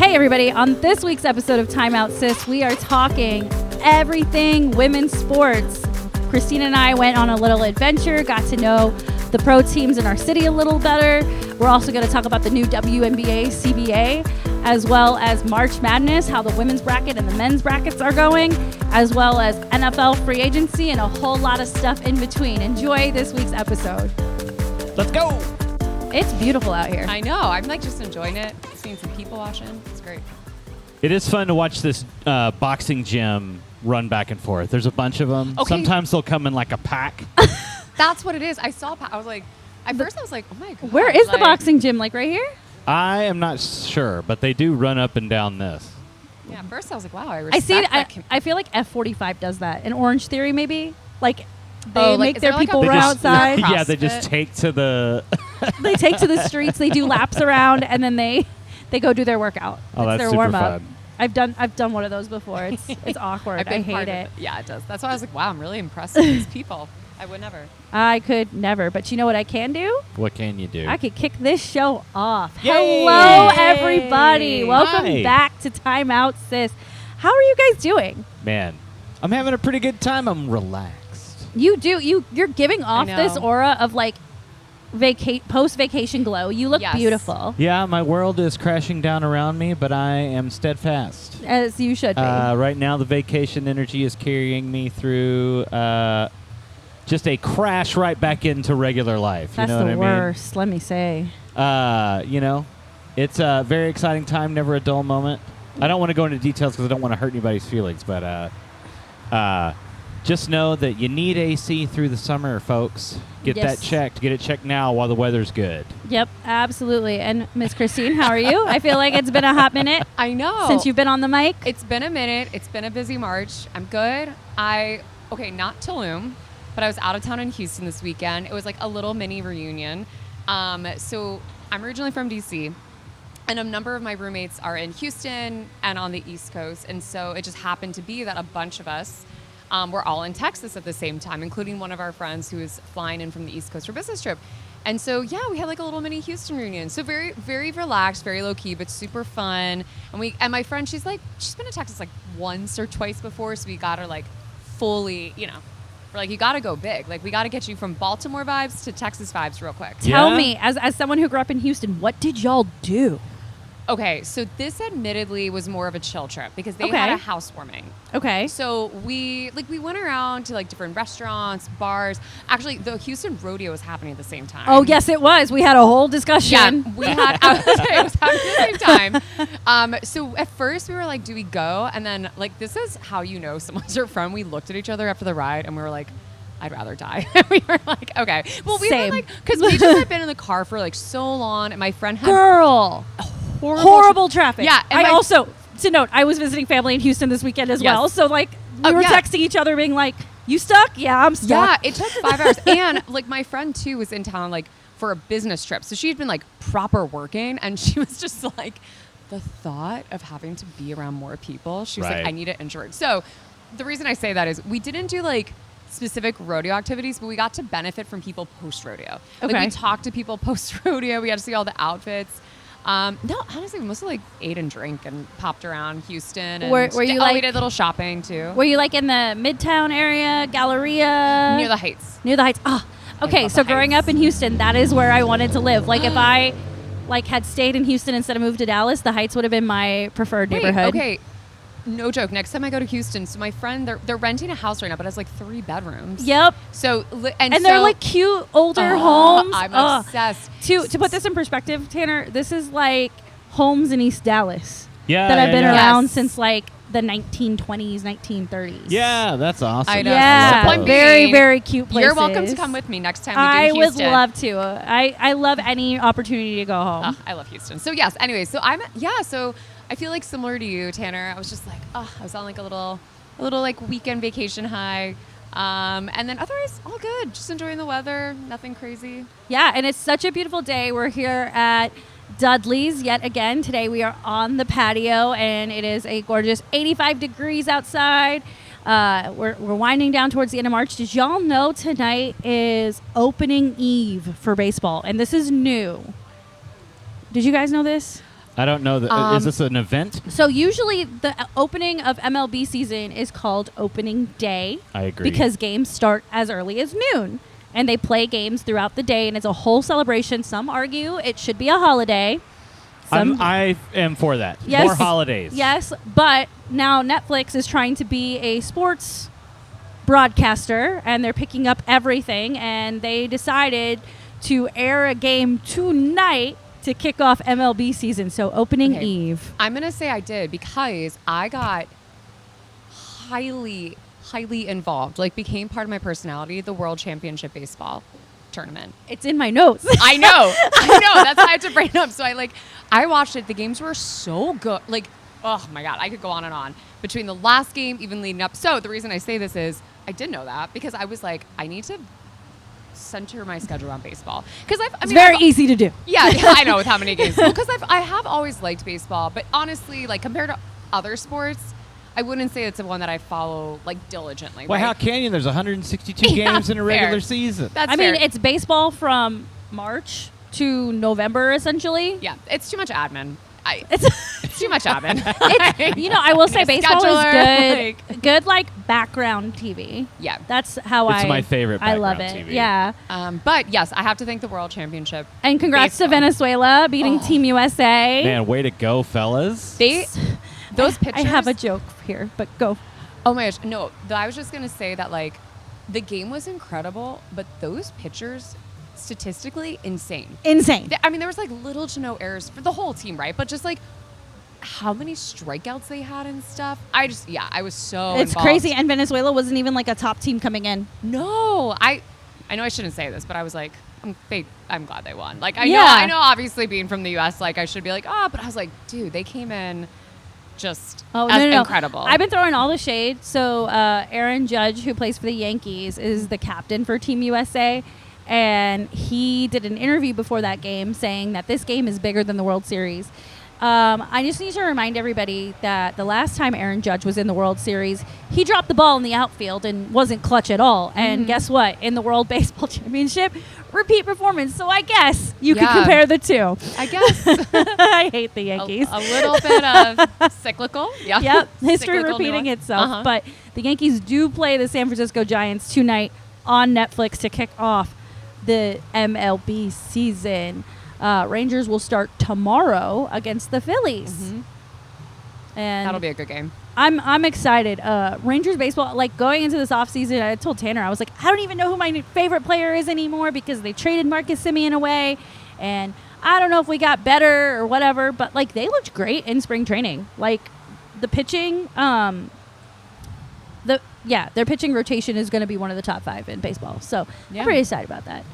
Hey everybody, on this week's episode of Time Out Sis, we are talking everything women's sports. Christine and I went on a little adventure, got to know the pro teams in our city a little better. We're also going to talk about the new WNBA CBA, as well as March Madness, how the women's bracket and the men's brackets are going, as well as NFL free agency and a whole lot of stuff in between. Enjoy this week's episode. Let's go. It's beautiful out here. I know. I'm like just enjoying it, seeing some people watching. It's great. It is fun to watch this boxing gym run back and forth. There's a bunch of them. Okay. Sometimes they'll come in like a pack. That's what it is. I saw. I was like, at first I was like, oh my god. Where is the boxing gym? Like right here? I am not sure, but they do run up and down this. Yeah. At first I was like, wow. I I respect see it. that. I feel like F45 does that. In Orange Theory, maybe. Like they Oh, like, make is their there like people a run cross- outside. Yeah, they just CrossFit? take to the. They take to the streets. They do laps around, and then they go do their workout. Oh, It's that's their super warm up. fun. I've done one of those before. It's awkward. I've been I hate part of it. Yeah, it does. That's why I was like, wow, I'm really impressed with these people. I would never. I could never, but you know what I can do? What can you do? I could kick this show off. Yay! Hello, everybody. Welcome Hi. back to Time Out, Sis. How are you guys doing? Man, I'm having a pretty good time. I'm relaxed. You're giving off know. this aura of like post-vacation glow. You look Yes. beautiful, Yeah, my world is crashing down around me, but I am steadfast. as you should be. Right now, the vacation energy is carrying me through just a crash right back into regular life. That's you know the what I mean? worst, let me say. It's a very exciting time, never a dull moment. I don't want to go into details because I don't want to hurt anybody's feelings, but just know that you need AC through the summer, folks. Get Yes. that checked. Get it checked now while the weather's good. Yep, absolutely. And Miss Christine, how are you? I feel like it's been a hot minute I know. since you've been on the mic. It's been a minute. It's been a busy March. I'm good. Not Tulum, but I was out of town in Houston this weekend. It was like a little mini reunion. So I'm originally from DC, and a number of my roommates are in Houston and on the East Coast. And so it just happened to be that a bunch of us were all in Texas at the same time, including one of our friends who was flying in from the East Coast for a business trip. And so, yeah, we had like a little mini Houston reunion. So very, very relaxed, very low key, but super fun. And my friend, she's been to Texas like once or twice before. So we got her like fully, we're like, you got to go big. Like we got to get you from Baltimore vibes to Texas vibes real quick. Tell Yeah? me, as someone who grew up in Houston, what did y'all do? Okay, so this admittedly was more of a chill trip because they Okay. had a housewarming. Okay. So we went around to like different restaurants, bars. Actually, the Houston rodeo was happening at the same time. Oh, yes, it was. We had a whole discussion. Yeah, we had it was happening at the same time. So at first we were like, do we go? And then like this is how you know someone's your friend. We looked at each other after the ride and we were like, I'd rather die. We were like, okay. Well, we Same. were like, because we just had been in the car for like so long, and my friend had Girl. Horrible traffic. Yeah, and I also, to note, I was visiting family in Houston this weekend as Yes. well. So, like, we Oh, were yeah. texting each other being like, you stuck? Yeah, I'm stuck. Yeah, it took 5 hours. And like my friend too was in town like for a business trip. So she'd been like proper working, and she was just like, the thought of having to be around more people, she was Right. like, I need an introvert. So the reason I say that is we didn't do like specific rodeo activities, but we got to benefit from people post rodeo. Like Okay. we talked to people post rodeo. We got to see all the outfits. No, honestly, we mostly like ate and drank and popped around Houston. And Were you, we like- did a little shopping too. Were you, like, in the Midtown area, Galleria? Near the Heights. Near the Heights. Ah, okay. love So the growing Heights. up in Houston, that is where I wanted to live. Like, if I, like, had stayed in Houston instead of moved to Dallas, the Heights would have been my preferred Wait, neighborhood. okay. No joke. Next time I go to Houston, so my friend, they're renting a house right now, but it has like 3 bedrooms. Yep. So And they're, so- like, cute older homes. I'm Ugh. obsessed. To put this in perspective, Tanner, this is like homes in East Dallas Yeah, that have been yeah. around Yes. since like the 1920s, 1930s. Yeah, that's awesome. I know. Yeah, So point very, being, very cute places. You're welcome to come with me next time we I do would Houston. love to. I love any opportunity to go home. I love Houston. So yes. Anyway, so so I feel like similar to you, Tanner. I was just like, I was on like a little like weekend vacation high. And then otherwise, all good. Just enjoying the weather. Nothing crazy. Yeah, and it's such a beautiful day. We're here at Dudley's yet again. Today we are on the patio, and it is a gorgeous 85 degrees outside. We're winding down towards the end of March. Did y'all know tonight is opening eve for baseball? And this is new. Did you guys know this? I don't know. Is this an event? So usually the opening of MLB season is called opening day. I agree. Because games start as early as noon. And they play games throughout the day, and it's a whole celebration. Some argue it should be a holiday. I am for that. Yes, more holidays. Yes, but now Netflix is trying to be a sports broadcaster, and they're picking up everything, and they decided to air a game tonight to kick off MLB season, so opening eve. I'm going to say I did because I got highly involved, like became part of my personality, the World Championship Baseball tournament. It's in my notes. I know. That's why I had to bring it up. So I watched it. The games were so good. Like, oh my God, I could go on and on. Between the last game, even leading up. So the reason I say this is I did know that because I was like, I need to center my schedule on baseball. Because it's very easy to do. Yeah, I know with how many games. Because I have always liked baseball, but honestly, like compared to other sports, I wouldn't say it's the one that I follow like diligently. Well, right? how can you? There's 162 games in a regular season. That's fair. It's baseball from March to November, essentially. Yeah, it's too much admin. It's too much admin. I will say baseball is good. Good, like background TV. Yeah, that's how it's my favorite. I love it. TV. Yeah. But yes, I have to thank the World Championship. And congrats to Venezuela beating Team USA. Man, way to go, fellas! Those pictures. I have a joke here, but go. Oh my gosh, no! I was just gonna say that like, the game was incredible, but those pictures. Statistically insane. I mean, there was like little to no errors for the whole team, right? But just like how many strikeouts they had and stuff. I was so It's involved. crazy. And Venezuela wasn't even like a top team coming in. No, I know I shouldn't say this, but I was like, I'm glad they won. Like I know obviously being from the US, like I should be like, but I was like, dude, they came in just incredible. I've been throwing all the shade. So Aaron Judge, who plays for the Yankees, is the captain for Team USA. And he did an interview before that game saying that this game is bigger than the World Series. I just need to remind everybody that the last time Aaron Judge was in the World Series, he dropped the ball in the outfield and wasn't clutch at all. And guess what? In the World Baseball Championship, repeat performance. So I guess you could compare the two. I guess. I hate the Yankees. A little bit of cyclical. Yeah. Yep. History repeating itself. But the Yankees do play the San Francisco Giants tonight on Netflix to kick off the MLB season. Rangers will start tomorrow against the Phillies. Mm-hmm. And that'll be a good game. I'm excited. Rangers baseball, like going into this offseason, I told Tanner, I was like, I don't even know who my favorite player is anymore because they traded Marcus Semien away. And I don't know if we got better or whatever, but like they looked great in spring training. Like the pitching, their pitching rotation is going to be one of the top 5 in baseball. So I'm pretty excited about that.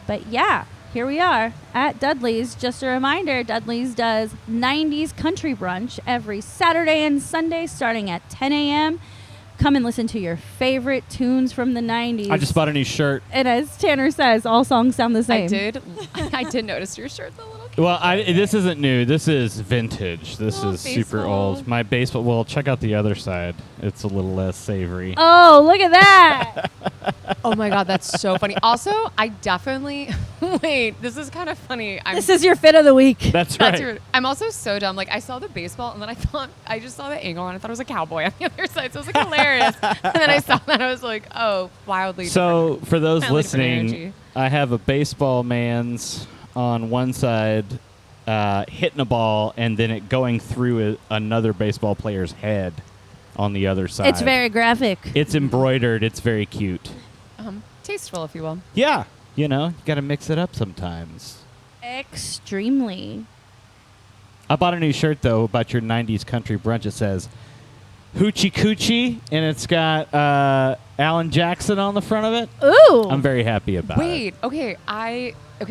But yeah, here we are at Dudley's. Just a reminder, Dudley's does 90s country brunch every Saturday and Sunday starting at 10 a.m. Come and listen to your favorite tunes from the 90s. I just bought a new shirt. And as Tanner says, all songs sound the same. I did notice your shirt's a little cute. Well, this isn't new. This is vintage. This is super old. My baseball. Well, check out the other side. It's a little less savory. Oh, look at that. Oh my God, that's so funny. Also, I definitely wait. This is kind of funny. This is your fit of the week. That's right. I'm also so dumb. Like I saw the baseball, and then I just saw the angle, and I thought it was a cowboy on the other side. So it was like hilarious. And then I saw that, I was like, oh, wildly. So different. for those Wildly listening, I have a baseball man's on one side hitting a ball, and then it going through another baseball player's head on the other side. It's very graphic. It's embroidered. It's very cute. Tasteful, if you will. Yeah. You got to mix it up sometimes. Extremely. I bought a new shirt, though, about your 90s country brunch. It says Hoochie Coochie, and it's got Alan Jackson on the front of it. Ooh. I'm very happy about it. Wait, okay,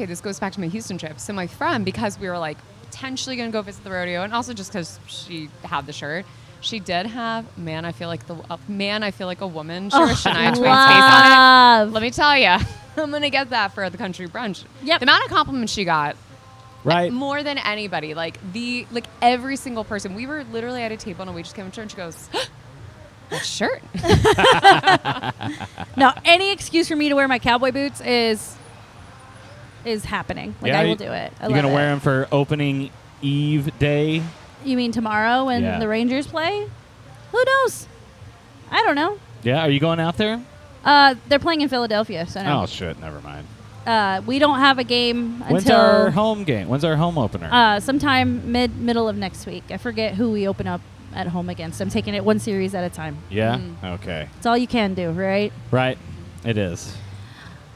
this goes back to my Houston trip. So my friend, because we were like potentially going to go visit the rodeo, and also just because she had the shirt, she did have Man, I Feel Like a Woman shirt, Shania Twain's face on it. Let me tell you, I'm going to get that for the country brunch. Yep. The amount of compliments she got. Right. More than anybody. Like every single person. We were literally at a table and we just came to her and she goes, that shirt. No, any excuse for me to wear my cowboy boots is is happening. Like, Yeah, I will do it. You're going to wear them for opening eve day? You mean tomorrow when the Rangers play? Who knows? I don't know. Yeah, are you going out there? They're playing in Philadelphia, so no. Oh, shit, never mind. We don't have a game When's until our home game? When's our home opener? sometime middle of next week. I forget who we open up at home against. I'm taking it one series at a time. Yeah? Okay. It's all you can do, right? Right. It is.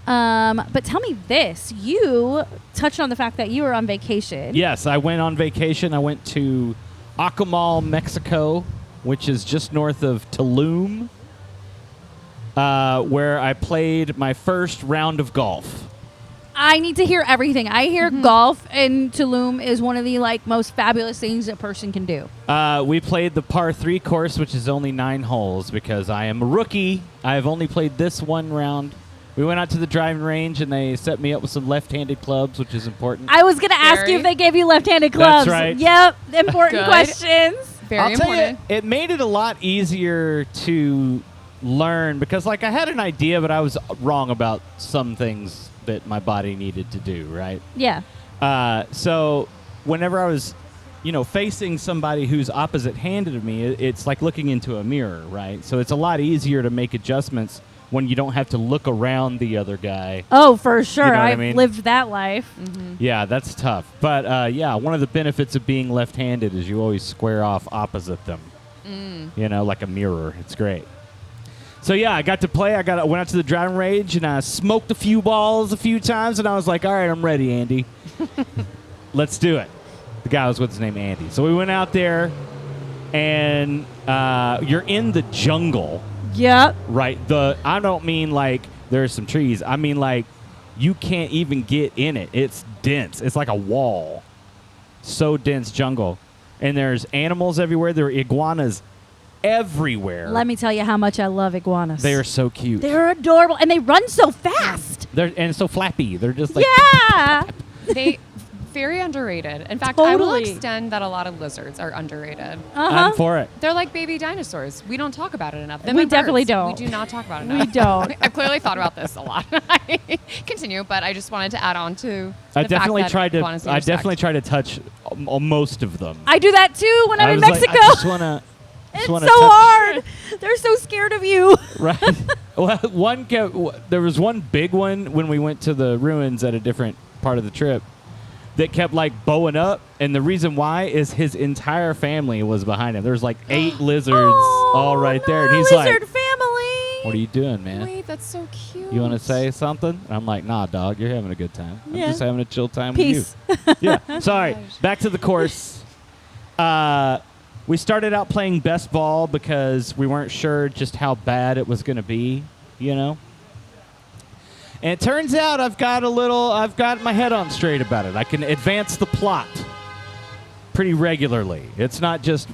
But tell me this. You touched on the fact that you were on vacation. Yes, I went on vacation. I went to Acamal, Mexico, which is just north of Tulum, where I played my first round of golf. I need to hear everything. I hear golf in Tulum is one of the most fabulous things a person can do. We played the par 3 course, which is only 9 holes because I am a rookie. I have only played this one round. We went out to the driving range, and they set me up with some left-handed clubs, which is important. I was going to ask you if they gave you left-handed clubs. That's right. Yep, important questions. Very important. Tell you, it made it a lot easier to learn because, I had an idea, but I was wrong about some things that my body needed to do, right? Yeah. So whenever I was, facing somebody who's opposite-handed of me, it's like looking into a mirror, right? So it's a lot easier to make adjustments when you don't have to look around the other guy. Oh, for sure. You know what I I've mean? lived that life. Yeah, that's tough. But, one of the benefits of being left-handed is you always square off opposite them, like a mirror. It's great. So, yeah, I got to play. I went out to the driving range, and I smoked a few balls a few times, and I was like, all right, I'm ready, Andy. Let's do it. The guy was with his name, Andy. So we went out there, and you're in the jungle. Yep. Right. I don't mean there's some trees. I mean you can't even get in it. It's dense. It's like a wall. So dense jungle. And there's animals everywhere. There are iguanas everywhere. Let me tell you how much I love iguanas. They are so cute. They're adorable, and they run so fast. And so flappy. They're just yeah. They very underrated. In fact, I will Totally. extend that a lot of lizards are underrated. I'm for it. They're like baby dinosaurs. We don't talk about it enough. We definitely don't. We do not talk about it enough. We don't. I've clearly thought about this a lot. Continue, but I just wanted to add on to I the definitely fact that tried to. iguanas need I respect. definitely tried to touch most of them. I do that too when I'm in was like, Mexico. I just wanna. It's wanna so touch- hard. They're so scared of you. Right. Well, there was one big one when we went to the ruins at a different part of the trip that kept bowing up, and the reason why is his entire family was behind him. There's 8 lizards all right there, and he's lizard like, family. "What are you doing, man? Wait, that's so cute. You want to say something?" And I'm like, "Nah, dog, you're having a good time. I'm Yeah. just having a chill time Peace. with you." Yeah. Sorry. Back to the course. We started out playing best ball because we weren't sure just how bad it was going to be, And it turns out I've got my head on straight about it. I can advance the plot pretty regularly. It's not just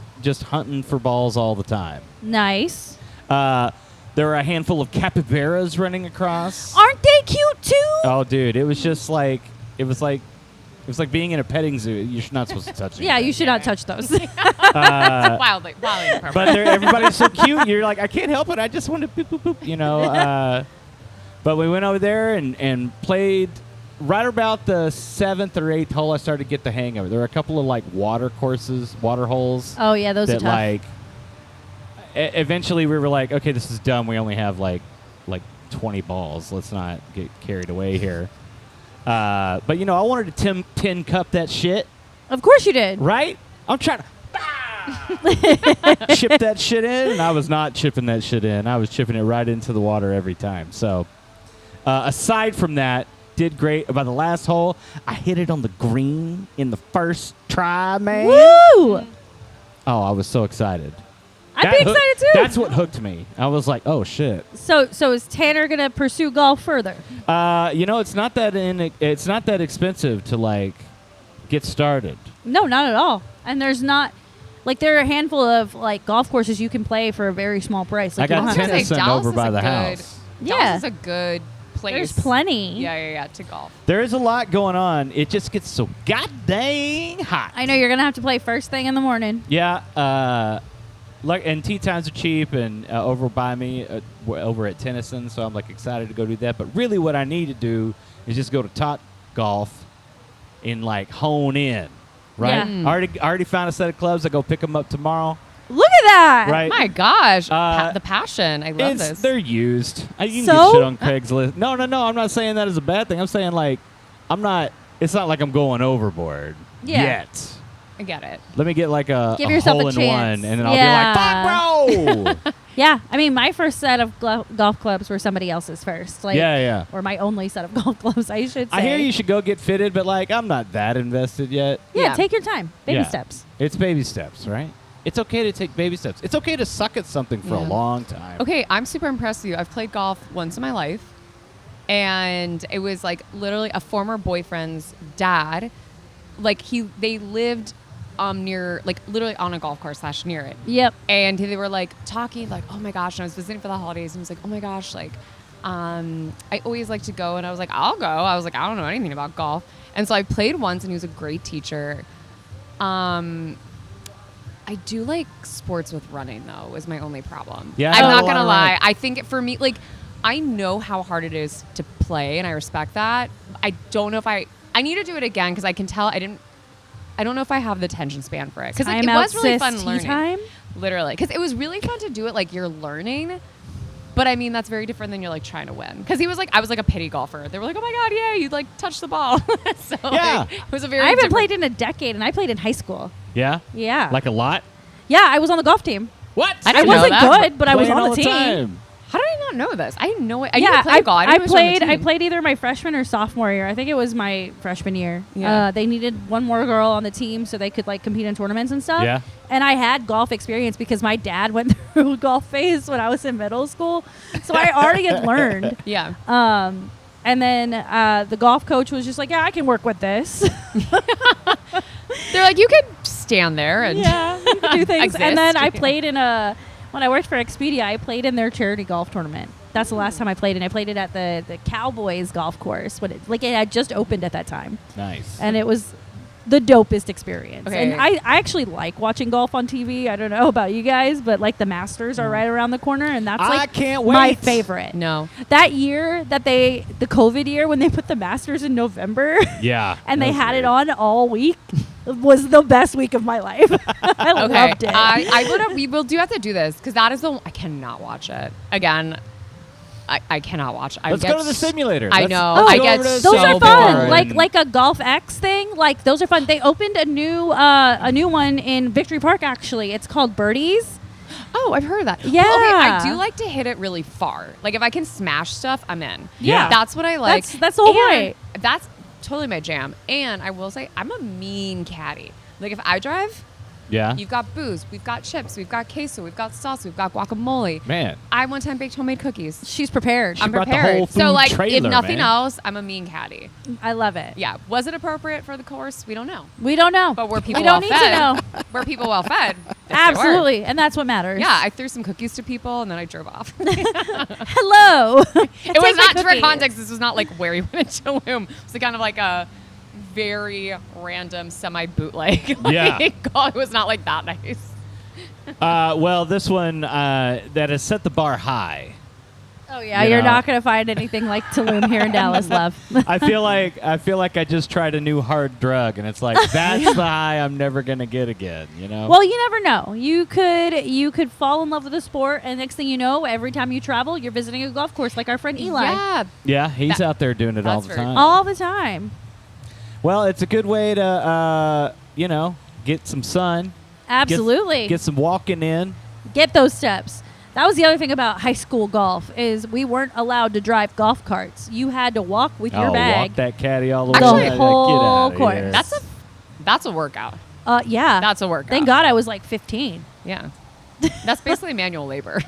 hunting for balls all the time. Nice. There were a handful of capybaras running across. Aren't they cute too? Oh, dude, it was just it was like being in a petting zoo. You're not supposed to touch it. Yeah, you should not touch those. wildly inappropriate. But everybody's so cute. You're like, I can't help it. I just want to boop, boop, boop, But we went over there and played right about the 7th or 8th hole. I started to get the hang of it. There were a couple of water holes. Oh yeah, those are that tough. Eventually we were like, okay, this is dumb. We only have like 20 balls. Let's not get carried away here. But I wanted to tin cup that shit. Of course you did. Right? I'm trying to chip that shit in, and I was not chipping that shit in. I was chipping it right into the water every time. So, aside from that, did great. By the last hole, I hit it on the green in the first try, man. Woo! Oh, I was so excited. I'd be excited too. That's what hooked me. I was like, oh shit. So is Tanner gonna pursue golf further? It's not that expensive to get started. No, not at all. And there's not there are a handful of golf courses you can play for a very small price. I got Henderson Dallas over is by a the good- house. Yeah. Dallas is a good place. There's plenty. Yeah, to golf. There is a lot going on. It just gets so goddamn hot. I know you're gonna have to play first thing in the morning. Yeah. And tee times are cheap, and over by me, we're over at Henderson, so I'm excited to go do that. But really, what I need to do is just go to golf and like hone in, right? Yeah. Already found a set of clubs. I go pick them up tomorrow. Look at that. Right. My gosh, the passion. I love this. They're used. You can So- get shit on Craigslist. No. I'm not saying that as a bad thing. I'm saying like, it's not like I'm going overboard yet. I get it. Let me get like Give a yourself a hole in chance. one, and then I'll Yeah. be like, fuck, bro. Yeah. I mean, my first set of golf clubs were somebody else's first. Like, Yeah. Or my only set of golf clubs, I should say. I hear you should go get fitted, but like, I'm not that invested yet. Yeah, Yeah. take your time. Baby Yeah. steps. It's baby steps, right? It's okay to take baby steps. It's okay to suck at something for a Yeah. long time. Okay, I'm super impressed with you. I've played golf once in my life, and it was like literally a former boyfriend's dad. Like they lived near, like literally on a golf course / near it. Yep. And they were like talking like, oh my gosh, and I was visiting for the holidays, and he was like, oh my gosh, like, I always like to go, and I was like, I'll go. I was like, I don't know anything about golf, and so I played once, and he was a great teacher. I do like sports with running though, is my only problem. Yeah, I'm I not wanna gonna lie. run. I think for me, like, I know how hard it is to play, and I respect that. I don't know if I need to do it again because I can tell I don't know if I have the attention span for it because it was really fun learning. Time? Literally, because it was really fun to do it like you're learning. But I mean, that's very different than you're like trying to win. Because I was like a pity golfer. They were like, oh my God, yeah, you like touched the ball. So Yeah. like, it was a very I haven't different- played in a decade, and I played in high school. Yeah? Yeah. Like a lot? Yeah, I was on the golf team. What? I I didn't know wasn't that. good, but I was Playing on all the team. time. How did I not know this? I didn't know it. I Yeah, didn't play golf. I didn't know it was on the played. I team. played either my freshman or sophomore year. I think it was my freshman year. Yeah. They needed one more girl on the team so they could like compete in tournaments and stuff. Yeah. And I had golf experience because my dad went through a golf phase when I was in middle school, so I already had learned. Yeah. And then the golf coach was just like, "Yeah, I can work with this." They're like, you could stand there and Yeah, you can do things. Exist. And then I played when I worked for Expedia, I played in their charity golf tournament. That's the last time I played, and I played it at the Cowboys golf course when it had just opened at that time, Nice. and it was the dopest experience. Okay. And I actually like watching golf on TV. I don't know about you guys, but like the Masters are right around the corner, and that's I like can't my wait. favorite. no. That year that the COVID year when they put the Masters in November. Yeah. And they that was had it weird. on all week. Was the best week of my life. I Okay. loved it. We will do have to do this because that is I cannot watch it again. I cannot watch it. Let's go to the simulator. I Let's- know. let's I go get over to Those so are Slumber fun. bored. Like a Golf X thing. Like those are fun. They opened a new one in Victory Park. Actually, it's called Birdies. Oh, I've heard of that. Yeah. Well, okay, I do like to hit it really far. Like if I can smash stuff, I'm in. Yeah. That's what I like. That's the whole And point. That's totally my jam. And I will say, I'm a mean caddy. Like if I drive, Yeah. you've got booze, we've got chips, we've got queso, we've got salsa, we've got guacamole. Man. I one time baked homemade cookies. She's prepared. I'm brought the prepared. whole So food like, if trailer, nothing man. else, I'm a mean caddy. I love it. Yeah. Was it appropriate for the course? We don't know. We don't know. But were people we don't well need fed? to know. Were people well fed? Yes, they were. Absolutely, and that's what matters. Yeah, I threw some cookies to people and then I drove off. Hello. It was not, for context, this was not like where we went to Tulum. It was kind of like a very random semi-bootleg. Yeah. It was not like that nice. Well, this one that has set the bar high. Oh yeah, You you're know. not gonna find anything like Tulum here in Dallas, love. I feel like I just tried a new hard drug, and it's like that's the high I'm never gonna get again. You know. Well, you never know. You could fall in love with the sport, and next thing you know, every time you travel, you're visiting a golf course, like our friend Eli, Yeah. yeah, he's that- out there doing it all that's the very time. cool. all the time. Well, it's a good way to get some sun, Absolutely, get some walking in. get those steps. That was the other thing about high school golf is we weren't allowed to drive golf carts. You had to walk with your bag. Walk that caddy all the way. Actually, Like, the whole get outta course. here. That's a workout. Yeah, That's a workout. Thank God I was like 15. Yeah. That's basically manual labor.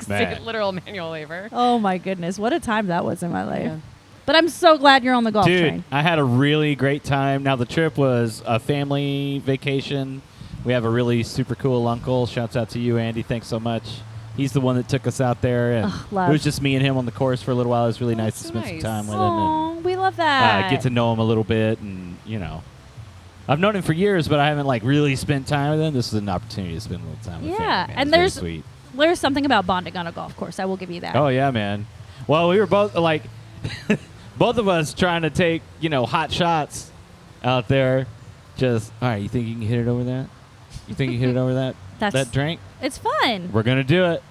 Man. Literal manual labor. Oh my goodness, what a time that was in my life. Yeah. But I'm so glad you're on the golf Dude, train. I had a really great time. Now, the trip was a family vacation. We have a really super cool uncle. Shouts out to you, Andy. Thanks so much. He's the one that took us out there. And Ugh, love. it was just me and him on the course for a little while. It was really nice to that's spend nice. some time with him Oh, we love that. and get to know him a little bit. And, I've known him for years, but I haven't, really spent time with him. This is an opportunity to spend a little time with him. Yeah, man. and It's very sweet. There's something about bonding on a golf course. I will give you that. Oh, yeah, man. Well, we were both, both of us trying to take, hot shots out there. Just, all right, you think you can hit it over that? You think you hit it over that drink? It's fun. We're going to do it.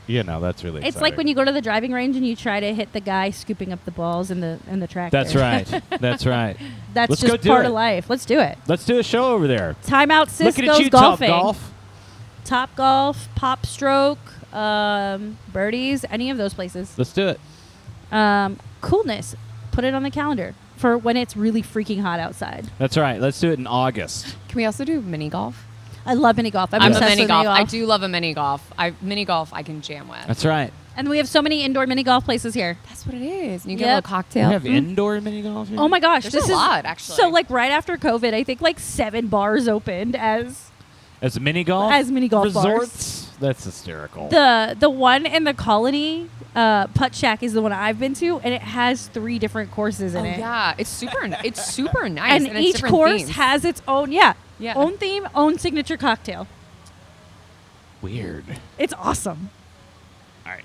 That's really exciting. It's like when you go to the driving range and you try to hit the guy scooping up the balls in the tractor. That's right. That's right. That's Let's just part of life. Let's do it. Let's do a show over there. Timeout Sis Looking goes at you, golfing. Top Golf. Topgolf, Pop Stroke, Birdies, any of those places. Let's do it. Coolness. Put it on the calendar for when it's really freaking hot outside. That's right. Let's do it in August. Can we also do mini golf? I love mini golf. I'm a obsessed mini with golf. I do love a mini golf. Mini golf I can jam with. That's right. And we have so many indoor mini golf places here. That's what it is. And you get a Yep. little cocktail. We have indoor mini golf here? Oh my gosh, There's this a is lot, actually. So like right after COVID, I think like 7 bars opened as mini golf? As mini golf resorts? That's hysterical. The one in the Colony, Putt Shack is the one I've been to, and it has 3 different courses in it. Yeah, it's super nice. And it's each different course themes. has its own own theme, own signature cocktail. Weird. It's awesome. All right.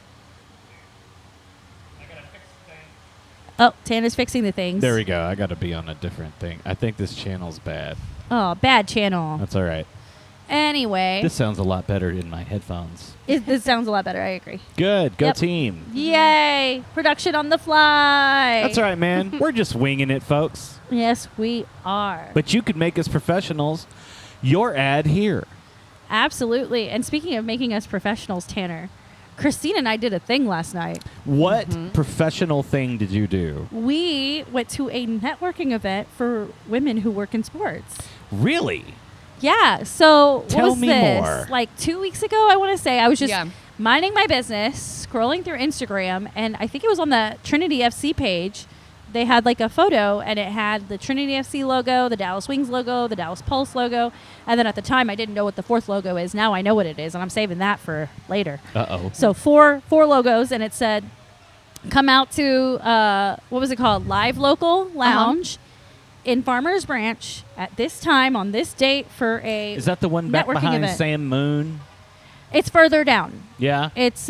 Oh, Tana's fixing the things. There we go. I got to be on a different thing. I think this channel's bad. Oh, bad channel. That's all right. Anyway, This sounds a lot better in my headphones. this sounds a lot better. I agree. Good. Go Yep. team. Yay! Production on the fly. That's all right, man. We're just winging it, folks. Yes, we are. But you could make us professionals. Your ad here. Absolutely. And speaking of making us professionals, Tanner, Christine and I did a thing last night. What professional thing did you do? We went to a networking event for women who work in sports. Really? Yeah. So Tell what was me this? more. Like 2 weeks ago, I want to say. I was just Yeah. minding my business, scrolling through Instagram, and I think it was on the Trinity FC page. They had like a photo, and it had the Trinity FC logo, the Dallas Wings logo, the Dallas Pulse logo, and then at the time I didn't know what the 4th logo is. Now I know what it is, and I'm saving that for later. Uh-oh. So four logos, and it said, "Come out to what was it called? Live Local Lounge in Farmers Branch at this time on this date for a." Is that the one back networking behind event. Sam Moon? It's further down. Yeah. It's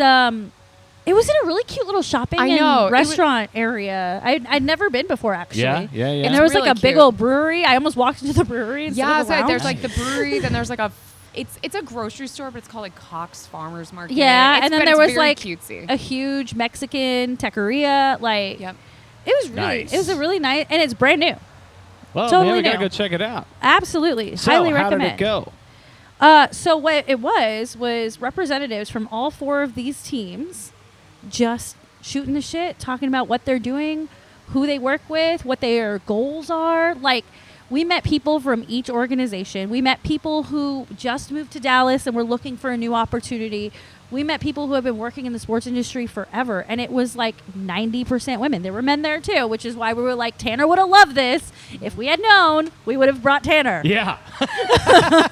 It was in a really cute little shopping I know. and restaurant area. I'd never been before, actually. Yeah. And there was It's like a really big cute. old brewery. I almost walked into the brewery instead Yeah, of the so there's lounge. like the brewery, then there's like it's a grocery store, but it's called like Cox Farmers Market. Yeah, and then there was very like cutesy. a huge Mexican taqueria. Like, Yep. it was really, Nice. it was a really nice, and it's brand new. Well, Totally man, we got to new. go check it out. Absolutely. So, Highly how recommend. did it go? So what it was representatives from all 4 of these teams just shooting the shit, talking about what they're doing, who they work with, what their goals are. Like, we met people from each organization. We met people who just moved to Dallas and were looking for a new opportunity. We met people who have been working in the sports industry forever, and it was like 90% women. There were men there too, which is why we were like, Tanner would have loved this. If we had known, we would have brought Tanner. Yeah.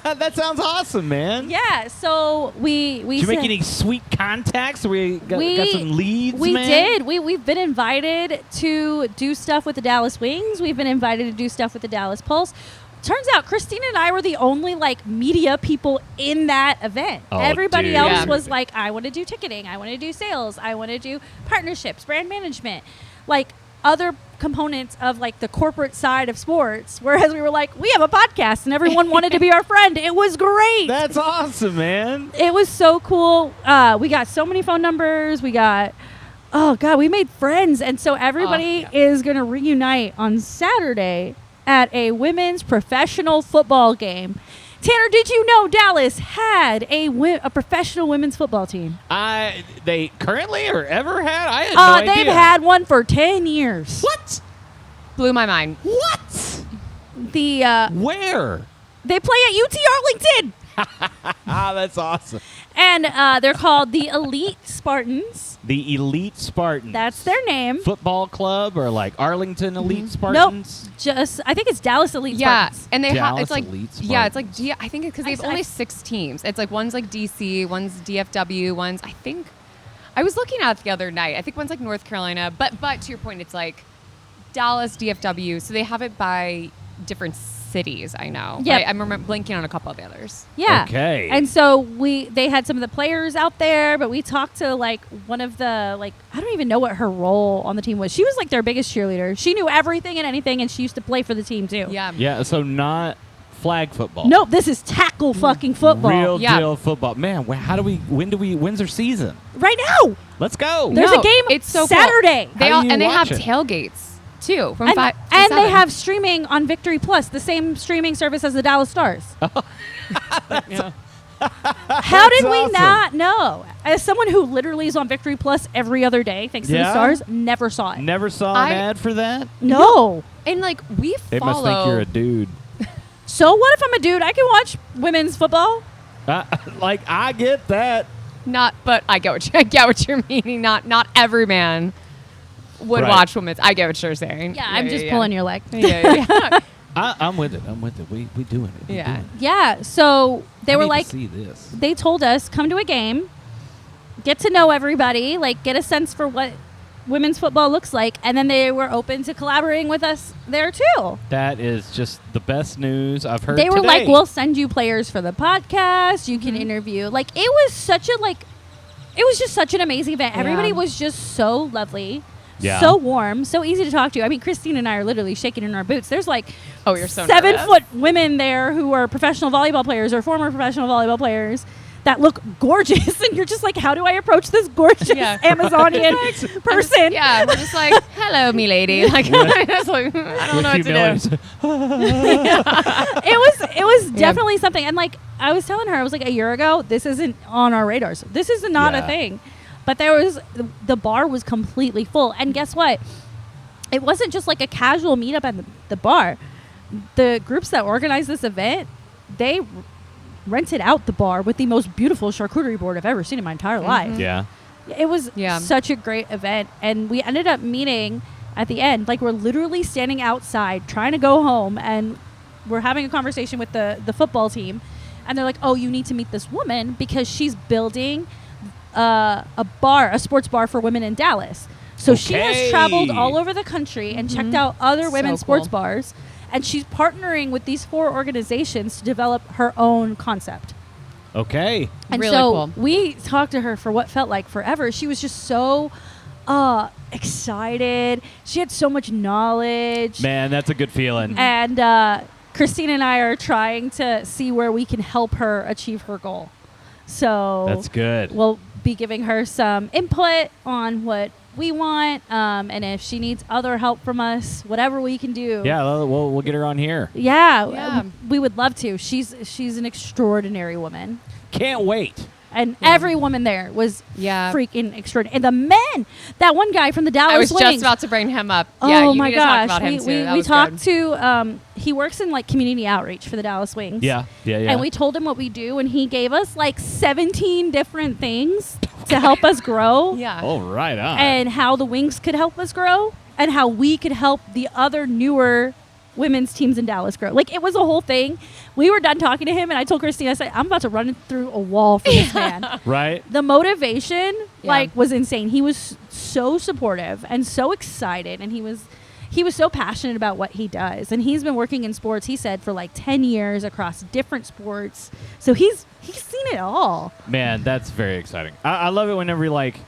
That sounds awesome, man. Yeah, so we Did you make any sweet contacts? We got some leads, We man? did. We've been invited to do stuff with the Dallas Wings. We've been invited to do stuff with the Dallas Pulse. Turns out Christine and I were the only like media people in that event. Oh, Everybody dude. else Yeah. was like, I want to do ticketing, I want to do sales, I want to do partnerships, brand management, like other components of like the corporate side of sports. Whereas we were like, we have a podcast, and everyone wanted to be our friend. It was great. That's awesome, man. It was so cool. We got so many phone numbers. We got, oh God, we made friends. And so everybody is going to reunite on Saturday at a women's professional football game. Tanner, did you know Dallas had a professional women's football team? They currently or ever had? I had no idea. They've had one for 10 years. What? Blew my mind. What? Where? They play at UT Arlington. Ah, that's awesome. And they're called the Elite Spartans. The Elite Spartans. That's their name. Football club or like Arlington Elite Nope. Spartans? Just, I think it's Dallas Elite Yeah, Spartans. and they have Dallas it's like Elite yeah, it's like Spartans. I think because they have I- only 6 teams. It's like one's like DC, one's DFW, one's I think I was looking at it the other night. I think one's like North Carolina, but to your point, it's like Dallas DFW. So they have it by different cities. I know. Yep. I remember blinking on a couple of the others. Yeah. Okay. And so they had some of the players out there, but we talked to like one of the like I don't even know what her role on the team was. She was like their biggest cheerleader. She knew everything and anything, and she used to play for the team too. Yeah. Yeah. So not flag football. Nope, this is tackle fucking football. Real Yeah. deal football. Man, when's their season? Right now. Let's go. There's No, a game it's so cool. Saturday. How do you They have watch it? tailgates too from And, 5 to and they 7. have streaming on Victory Plus, the same streaming service as the Dallas Stars. Yeah. How did we awesome. not know? As someone who literally is on Victory Plus every other day, thanks to the Yeah? Stars, never saw it. Never saw an ad for that. No. And like we They follow. must think you're a dude. So what if I'm a dude? I can watch women's football. Like I get that. But I get what you're meaning. Not every man would Right. watch women's. I get what you're saying. Yeah, I'm just pulling your leg. Yeah. I'm with it. We doing it. We Yeah. doing it. Yeah, so they I were need to like, see this. they told us, come to a game, get to know everybody, like get a sense for what women's football looks like, and then they were open to collaborating with us there too. That is just the best news I've heard. They were today. like, we'll send you players for the podcast, you can interview. Like it was just such an amazing event. Yeah. Everybody was just so lovely. Yeah. So warm, so easy to talk to. I mean, Christine and I are literally shaking in our boots. There's like Oh, you're so 7-foot women there who are professional volleyball players or former professional volleyball players that look gorgeous, and you're just like, how do I approach this gorgeous Yeah. Amazonian person? Yeah, we're just like, hello, me lady. Like, I don't know what to do. It was definitely something. And like I was telling her, I was like, a year ago, this isn't on our radars. This is not a Yeah. thing. But the bar was completely full. And guess what? It wasn't just like a casual meetup at the bar. The groups that organized this event, they rented out the bar with the most beautiful charcuterie board I've ever seen in my entire life. Yeah. It was Yeah. such a great event. And we ended up meeting at the end. Like we're literally standing outside trying to go home, and we're having a conversation with the football team. And they're like, oh, you need to meet this woman because she's building a sports bar for women in Dallas. So she has Okay. traveled all over the country and checked out other So women's sports cool. bars. And she's partnering with these 4 organizations to develop her own concept. Okay. And Really so cool. we talked to her for what felt like forever. She was just so excited. She had so much knowledge. Man, that's a good feeling. And Christine and I are trying to see where we can help her achieve her goal. So That's good. we'll be giving her some input on what we want, and if she needs other help from us, whatever we can do. Yeah, we'll get her on here. Yeah, Yeah. we would love to. She's an extraordinary woman. Can't wait. And every woman there was Yeah. freaking extraordinary. And the men, that one guy from the Dallas I was Wings. just about to bring him up. Oh Yeah, you my need to talk gosh, about him too. That we was talked good. to. He works in like community outreach for the Dallas Wings. Yeah. And we told him what we do, and he gave us like 17 different things to help us grow. Yeah. Oh, right on. And how the Wings could help us grow, and how we could help the other newer women's teams in Dallas grow. Like it was a whole thing. We were done talking to him, and I told Christine, I said, I'm about to run through a wall for this man. Right. The motivation Yeah. was insane. He was so supportive and so excited, and he was so passionate about what he does. And he's been working in sports, he said, for like 10 years across different sports. So he's seen it all. Man, that's very exciting. I love it whenever you're like,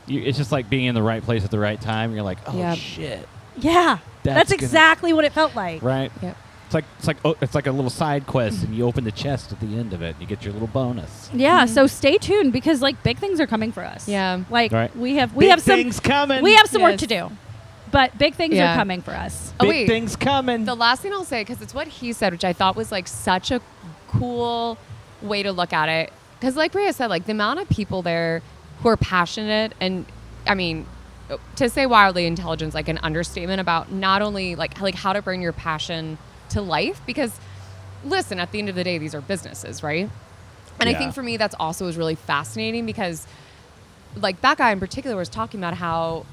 it's just like being in the right place at the right time. You're like, oh, Yeah. shit. Yeah. That's gonna- exactly what it felt like. Right. Yep. It's like a little side quest, and you open the chest at the end of it, and you get your little bonus. Yeah, so stay tuned because like big things are coming for us. Yeah. Like Right. we have Big some things coming. we have some work Yes. to do. But big things Yeah. are coming for us. Oh, Big wait. things coming. The last thing I'll say, because it's what he said, which I thought was like such a cool way to look at it. Because like Rayya said, like the amount of people there who are passionate, and I mean, to say wildly intelligent is like an understatement about not only like how to bring your passion to life. Because listen, at the end of the day, these are businesses, right? And Yeah. I think for me, that's also was really fascinating because like that guy in particular was talking about how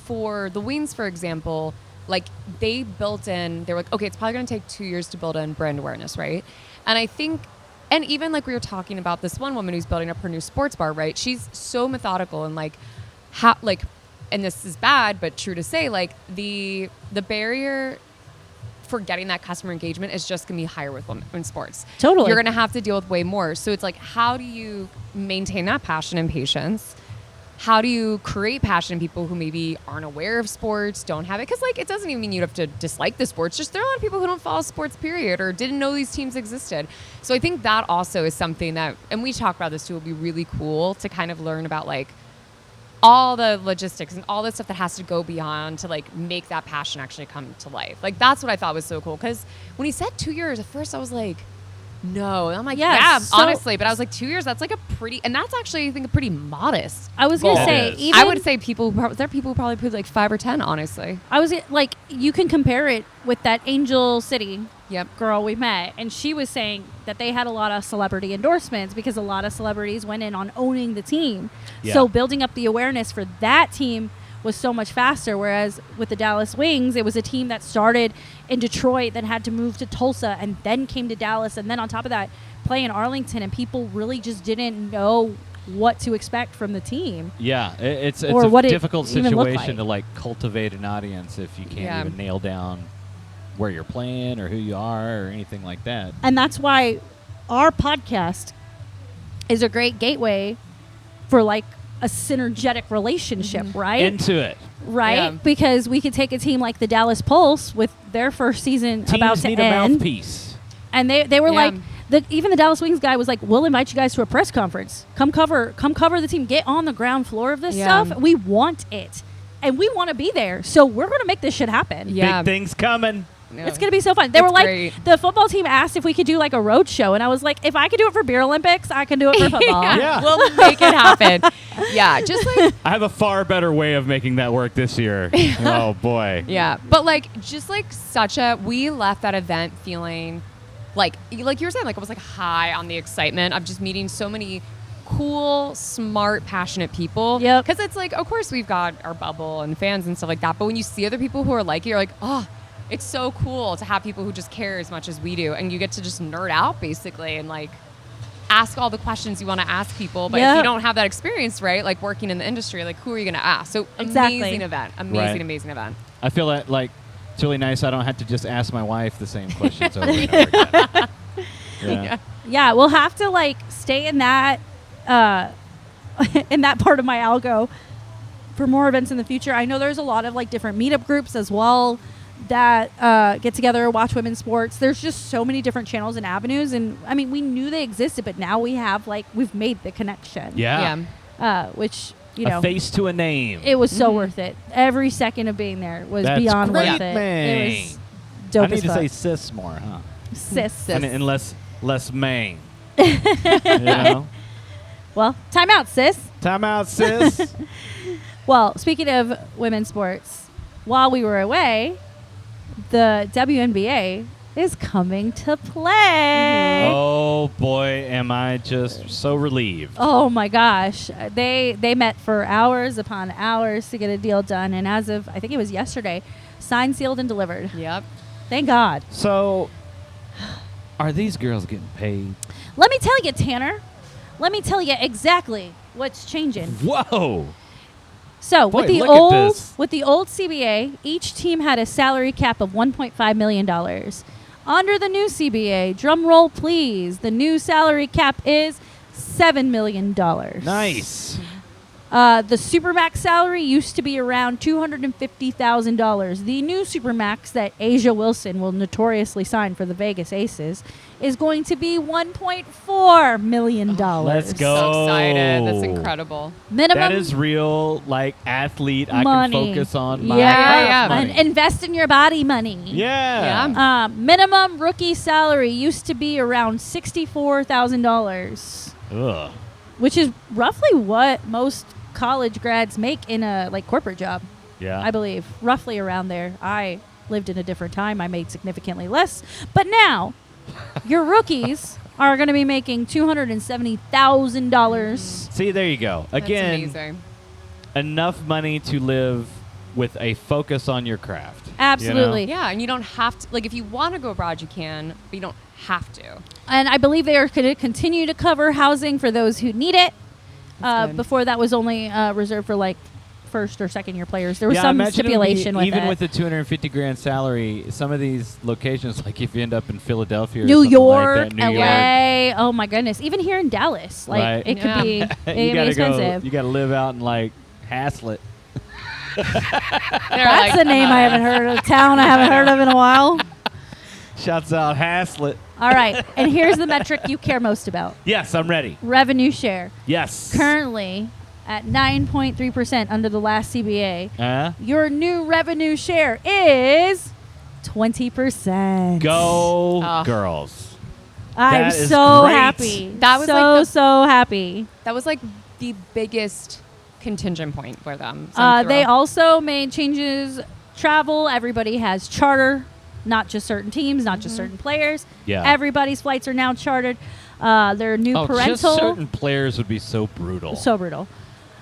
for the Wings, for example, like they built in, they were like, okay, it's probably going to take 2 years to build in brand awareness, right? And I think, and even like we were talking about this one woman who's building up her new sports bar, right? She's so methodical and like how, like, and this is bad, but true to say, like the barrier for getting that customer engagement is just going to be higher with women's sports. Totally. You're going to have to deal with way more. So it's like, how do you maintain that passion and patience? How do you create passion in people who maybe aren't aware of sports, don't have it? Because like, it doesn't even mean you have to dislike the sports. Just there are a lot of people who don't follow sports, period, or didn't know these teams existed. So I think that also is something that, and we talk about this too, would be really cool to kind of learn about like all the logistics and all the stuff that has to go beyond to like make that passion actually come to life. Like that's what I thought was so cool. Because when he said 2 years, at first I was like, no. And I'm like, yeah, so honestly. But I was like, 2 years, that's like a pretty, and that's actually, I think, a pretty modest. I was going to goal. say, is. even I would say there are people who probably put like 5 or 10, honestly. I was like, you can compare it with that Angel City Yep. girl we met, and she was saying that they had a lot of celebrity endorsements because a lot of celebrities went in on owning the team. Yeah. So building up the awareness for that team was so much faster, whereas with the Dallas Wings, it was a team that started in Detroit, then had to move to Tulsa, and then came to Dallas, and then on top of that, play in Arlington, and people really just didn't know what to expect from the team. Yeah, it's Or a what it difficult even looked situation like. to like cultivate an audience if you can't Yeah. even nail down where you're playing or who you are or anything like that. And that's why our podcast is a great gateway for like a synergetic relationship, right? Into it. Right? Yeah. Because we could take a team like the Dallas Pulse with their first season about Teams to need end. a mouthpiece. And they were Yeah. like, even the Dallas Wings guy was like, we'll invite you guys to a press conference. Come cover the team. Get on the ground floor of this Yeah. stuff. We want it. And we want to be there. So we're going to make this shit happen. Yeah. Big things coming. No. It's going to be so fun. They It's were like, great. the football team asked if we could do like a road show. And I was like, if I could do it for Beer Olympics, I can do it for football. Yeah. We'll make it happen. Yeah, just like, I have a far better way of making that work this year. Oh boy. yeah. But like, just like we left that event feeling like you were saying, like I was like high on the excitement of just meeting so many cool, smart, passionate people. Yep. Because it's like, of course, we've got our bubble and fans and stuff like that. But when you see other people who are like you, you're like, oh, it's so cool to have people who just care as much as we do. And you get to just nerd out, basically, and like ask all the questions you want to ask people. But if Yep. you don't have that experience, right, like working in the industry, like who are you going to ask? So Exactly. amazing event. Right. Amazing event. I feel that like it's really nice. I don't have to just ask my wife the same questions over and over again. Yeah. Yeah, we'll have to like stay in that in that part of my algo for more events in the future. I know there's a lot of like different meetup groups as well that get together, watch women's sports. There's just so many different channels and avenues, and I mean, we knew they existed, but now we've made the connection. Yeah. Which you A know, face to a name. it was so worth it. Every second of being there was That's beyond great, worth it. man. It was dope I as need to fuck. say sis more, huh? Sis. And less main. You know? Well, time out, sis. Time out, sis. Well, speaking of women's sports, while we were away, the WNBA is coming to play. Oh boy, am I just so relieved. Oh my gosh. They met for hours upon hours to get a deal done, and as of I think it was yesterday, signed, sealed, and delivered. Yep. Thank God. So, are these girls getting paid? Let me tell you, Tanner. Let me tell you exactly what's changing. Whoa! So Boy, with the look at old this. CBA, each team had a salary cap of $1.5 million. Under the new CBA, drum roll please, the new salary cap is $7 million. Nice. The Supermax salary used to be around $250,000. The new Supermax that Asia Wilson will notoriously sign for the Vegas Aces is going to be $1.4 million. Let's go. So excited. That's incredible. Minimum That is real, like athlete. I money. can focus on my yeah, craft and money. invest in your body money. Yeah. Yeah. Minimum rookie salary used to be around $64,000, Ugh. which is roughly what most college grads make in a like corporate job. Yeah. I believe roughly around there. I lived in a different time. I made significantly less, but now your rookies are going to be making $270,000. See, there you go. That's Again, amazing. enough money to live with a focus on your craft. you know? Absolutely. Yeah, and you don't have to, like, if you want to go abroad, you can, but you don't have to. And I believe they are going to continue to cover housing for those who need it. That's good. Before that was only reserved for like first or second year players. There was Yeah, I some imagine it would be- stipulation with even it. with the $250,000 salary. Some of these locations, like if you end up in Philadelphia, or New something York, like that, New LA. York, Oh my goodness! Even here in Dallas, like Right. it could be, you it could be gotta expensive. You got to live out in like Haslett. That's a name I haven't heard of. Town I haven't heard of in a while. Shouts out Haslett. All right, and here's the metric you care most about: Yes, I'm ready. revenue share. Yes. Currently at 9.3% under the last CBA. Your new revenue share is 20%. Go Oh. girls. I'm That is so great. happy. That was so happy. That was like the biggest contingent point for them. They also made changes. Travel. Everybody has charter. Not just certain teams, not just certain players. Yeah. Everybody's flights are now chartered. Their new Just parental. certain players would be so brutal. So brutal.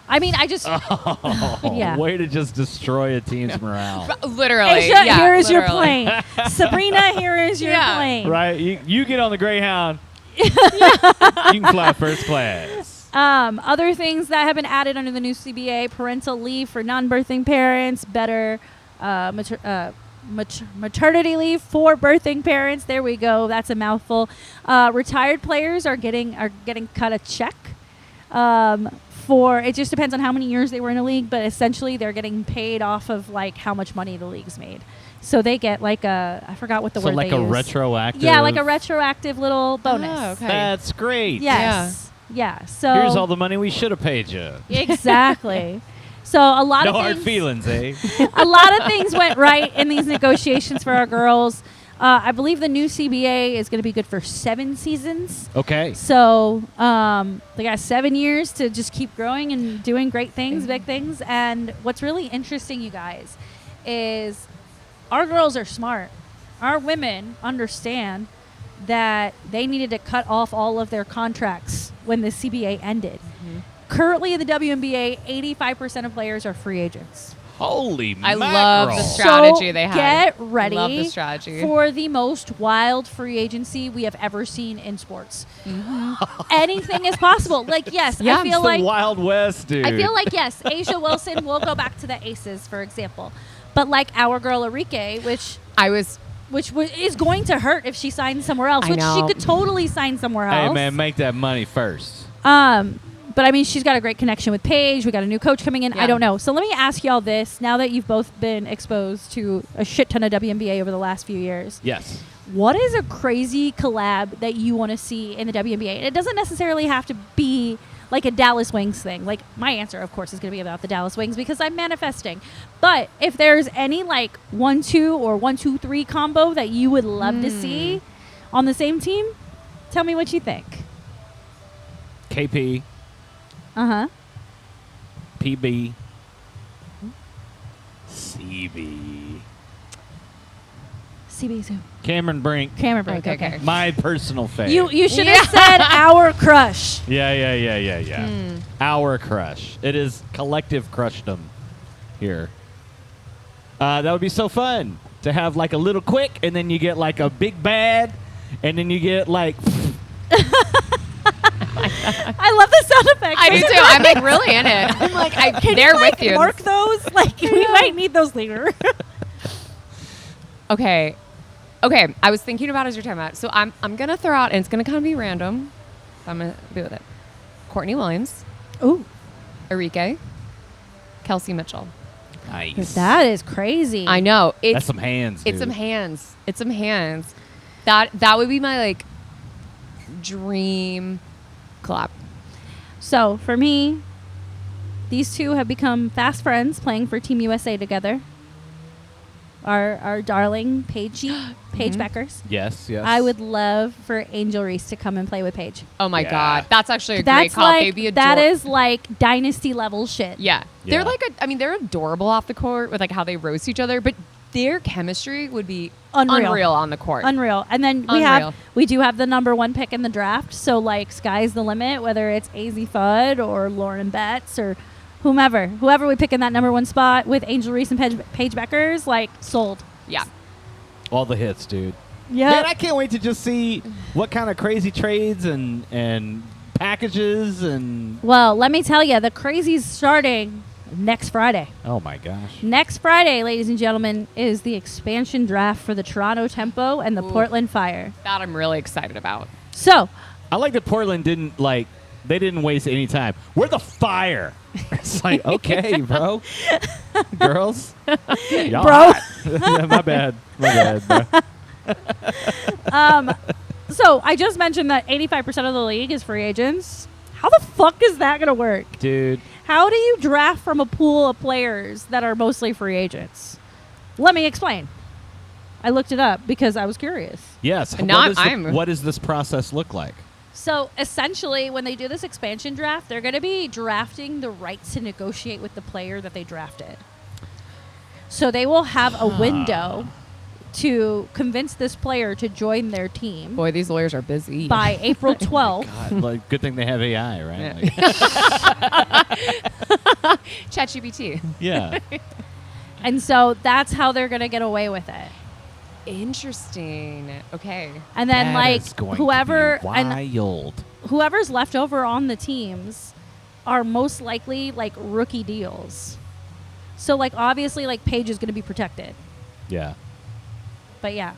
I mean, I just. Yeah. Way to just destroy a team's morale. literally. Asia, yeah, here is your literally. plane. Sabrina, here is your Yeah. plane. Right? You get on the Greyhound. You can fly first class. Other things that have been added under the new CBA: parental leave for non-birthing parents, better maternity leave for birthing parents. There we go. That's a mouthful. Retired players are getting cut a check. For it just depends on how many years they were in a league, but essentially they're getting paid off of like how much money the league's made. So they get like I forgot what the So word like they a use. retroactive. Yeah, like a retroactive little bonus. Oh, okay. That's great. Yes. Yeah. So Here's all the money we should have paid you. exactly. So a lot No of hard things, feelings, eh? a lot of things went right in these negotiations for our girls. I believe the new CBA is going to be good for 7 seasons. Okay. So they got 7 years to just keep growing and doing great things, big things. And what's really interesting, you guys, is our girls are smart. Our women understand that they needed to cut off all of their contracts when the CBA ended. Currently in the WNBA, 85% of players are free agents. Holy I mackerel. love the strategy So they had. get ready Love the strategy. for the most wild free agency we have ever seen in sports. Anything is possible. Like, yes, Yeah, I feel It's the like Wild West, dude. I feel like yes, Asia Wilson will go back to the Aces, for example. But like our girl Enrique, which is going to hurt if she signs somewhere else, I which she know. could totally sign somewhere else. Hey, man, make that money first. But I mean, she's got a great connection with Paige. We got a new coach coming in. Yeah. I don't know. So let me ask y'all this: now that you've both been exposed to a shit ton of WNBA over the last few years, Yes. what is a crazy collab that you want to see in the WNBA? And it doesn't necessarily have to be like a Dallas Wings thing. Like my answer, of course, is going to be about the Dallas Wings because I'm manifesting. But if there's any like 1-2 or 1-2-3 combo that you would love to see on the same team, tell me what you think. KP, PB, CB. CB's who? Cameron Brink. Cameron Brink. Okay. My personal favorite. You should have said our crush. Yeah. Our crush. It is collective crushdom here. That would be so fun to have like a little quick, and then you get like a big bad, and then you get like. I love the sound effects. I do too. I'm like really in it. I'm like, they're with you. Mark those. Like we might need those later. Okay. I was thinking about it as you're talking about. So I'm gonna throw out, and it's gonna kind of be random. I'm gonna be with it. Courtney Williams, Ooh, Enrique, Kelsey Mitchell. Nice. that is crazy. I know. That's some hands. It's dude. some hands. It's some hands. That would be my like dream collab. So for me, these two have become fast friends playing for Team USA together. Our darling Paige Beckers. Yes. I would love for Angel Reese to come and play with Paige. Oh my Yeah. God, that's actually a great That's call. like They'd be that is like dynasty level shit. Yeah. Yeah. They're like they're adorable off the court with like how they roast each other, but their chemistry would be Unreal. on the court. Unreal. And then Unreal. we do have the number 1 pick in the draft. So like sky's the limit, whether it's AZ Fudd or Lauren Betts or whoever we pick in that number 1 spot with Angel Reese and Paige Beckers, like sold. Yeah. all the hits, dude. Yeah. Man, I can't wait to just see what kind of crazy trades and packages and. Well, let me tell you, the crazy's starting next Friday. Oh my gosh. Next Friday, ladies and gentlemen, is the expansion draft for the Toronto Tempo and the Portland Fire. That I'm really excited about. So, I like that Portland didn't they didn't waste any time. We're the Fire. It's like, okay, bro. Girls. Y'all Bro. hot. Yeah, my bad, bro. so I just mentioned that 85% of the league is free agents. How the fuck is that going to work? Dude. How do you draft from a pool of players that are mostly free agents? Let me explain. I looked it up because I was curious. Yes. And now What does this process look like? So essentially, when they do this expansion draft, they're going to be drafting the rights to negotiate with the player that they drafted. So they will have a window to convince this player to join their team. Boy, these lawyers are busy. By April 12th. God, good thing they have AI, right? Yeah. ChatGPT. Yeah. And so that's how they're going to get away with it. Interesting. Okay. And then That is going whoever to be wild. whoever's left over on the teams are most likely rookie deals. So obviously Paige is going to be protected. Yeah. But yeah.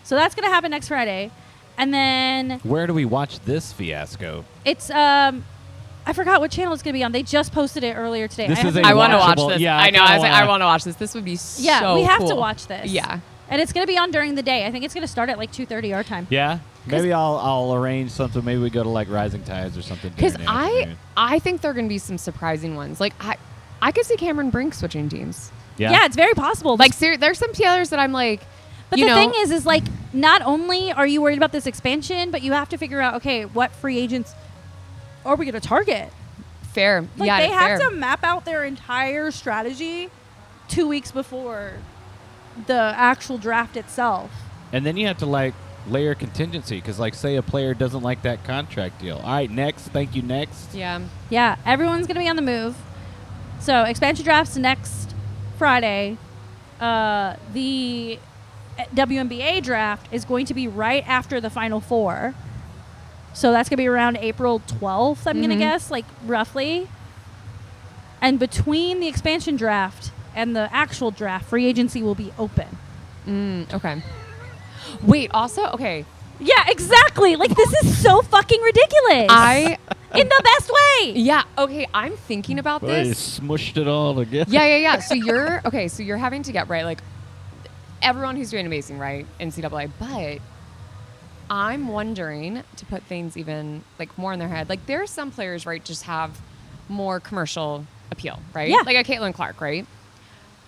So that's going to happen next Friday. And then Where do we watch this fiasco? it's I forgot what channel it's going to be on. They just posted it earlier today. This is I want to watch watchable- this. yeah, I know. I was like, kinda I want to watch this. This would be Yeah, so we have to cool. watch this. Yeah. And it's going to be on during the day. I think it's going to start at 2:30 our time. Yeah. Maybe I'll arrange something. Maybe we go to Rising Tides or something. Because during the afternoon. I think there are going to be some surprising ones. I could see Cameron Brink switching teams. Yeah, it's very possible. There's some players that I'm like, But the thing is not only are you worried about this expansion, but you have to figure out, okay, what free agents are we going to target? fair. Yeah, they fair. have to map out their entire strategy 2 weeks before the actual draft itself. And then you have to layer contingency because say a player doesn't like that contract deal. All right, next. Thank you. Next. Yeah. Yeah, everyone's going to be on the move. So expansion drafts next Friday. The WNBA draft is going to be right after the Final Four. So that's going to be around April 12th, I'm going to guess, roughly. And between the expansion draft and the actual draft, free agency will be open. Okay. Wait, also, okay. Yeah, exactly. This is so fucking ridiculous. In the best way. Yeah, okay, I'm thinking about Boy, you this. smushed it all together. Yeah. So you're having to get right, everyone who's doing amazing, right? NCAA, but I'm wondering to put things even more in their head. There are some players, right, just have more commercial appeal, right? Yeah. Like a Caitlin Clark, right?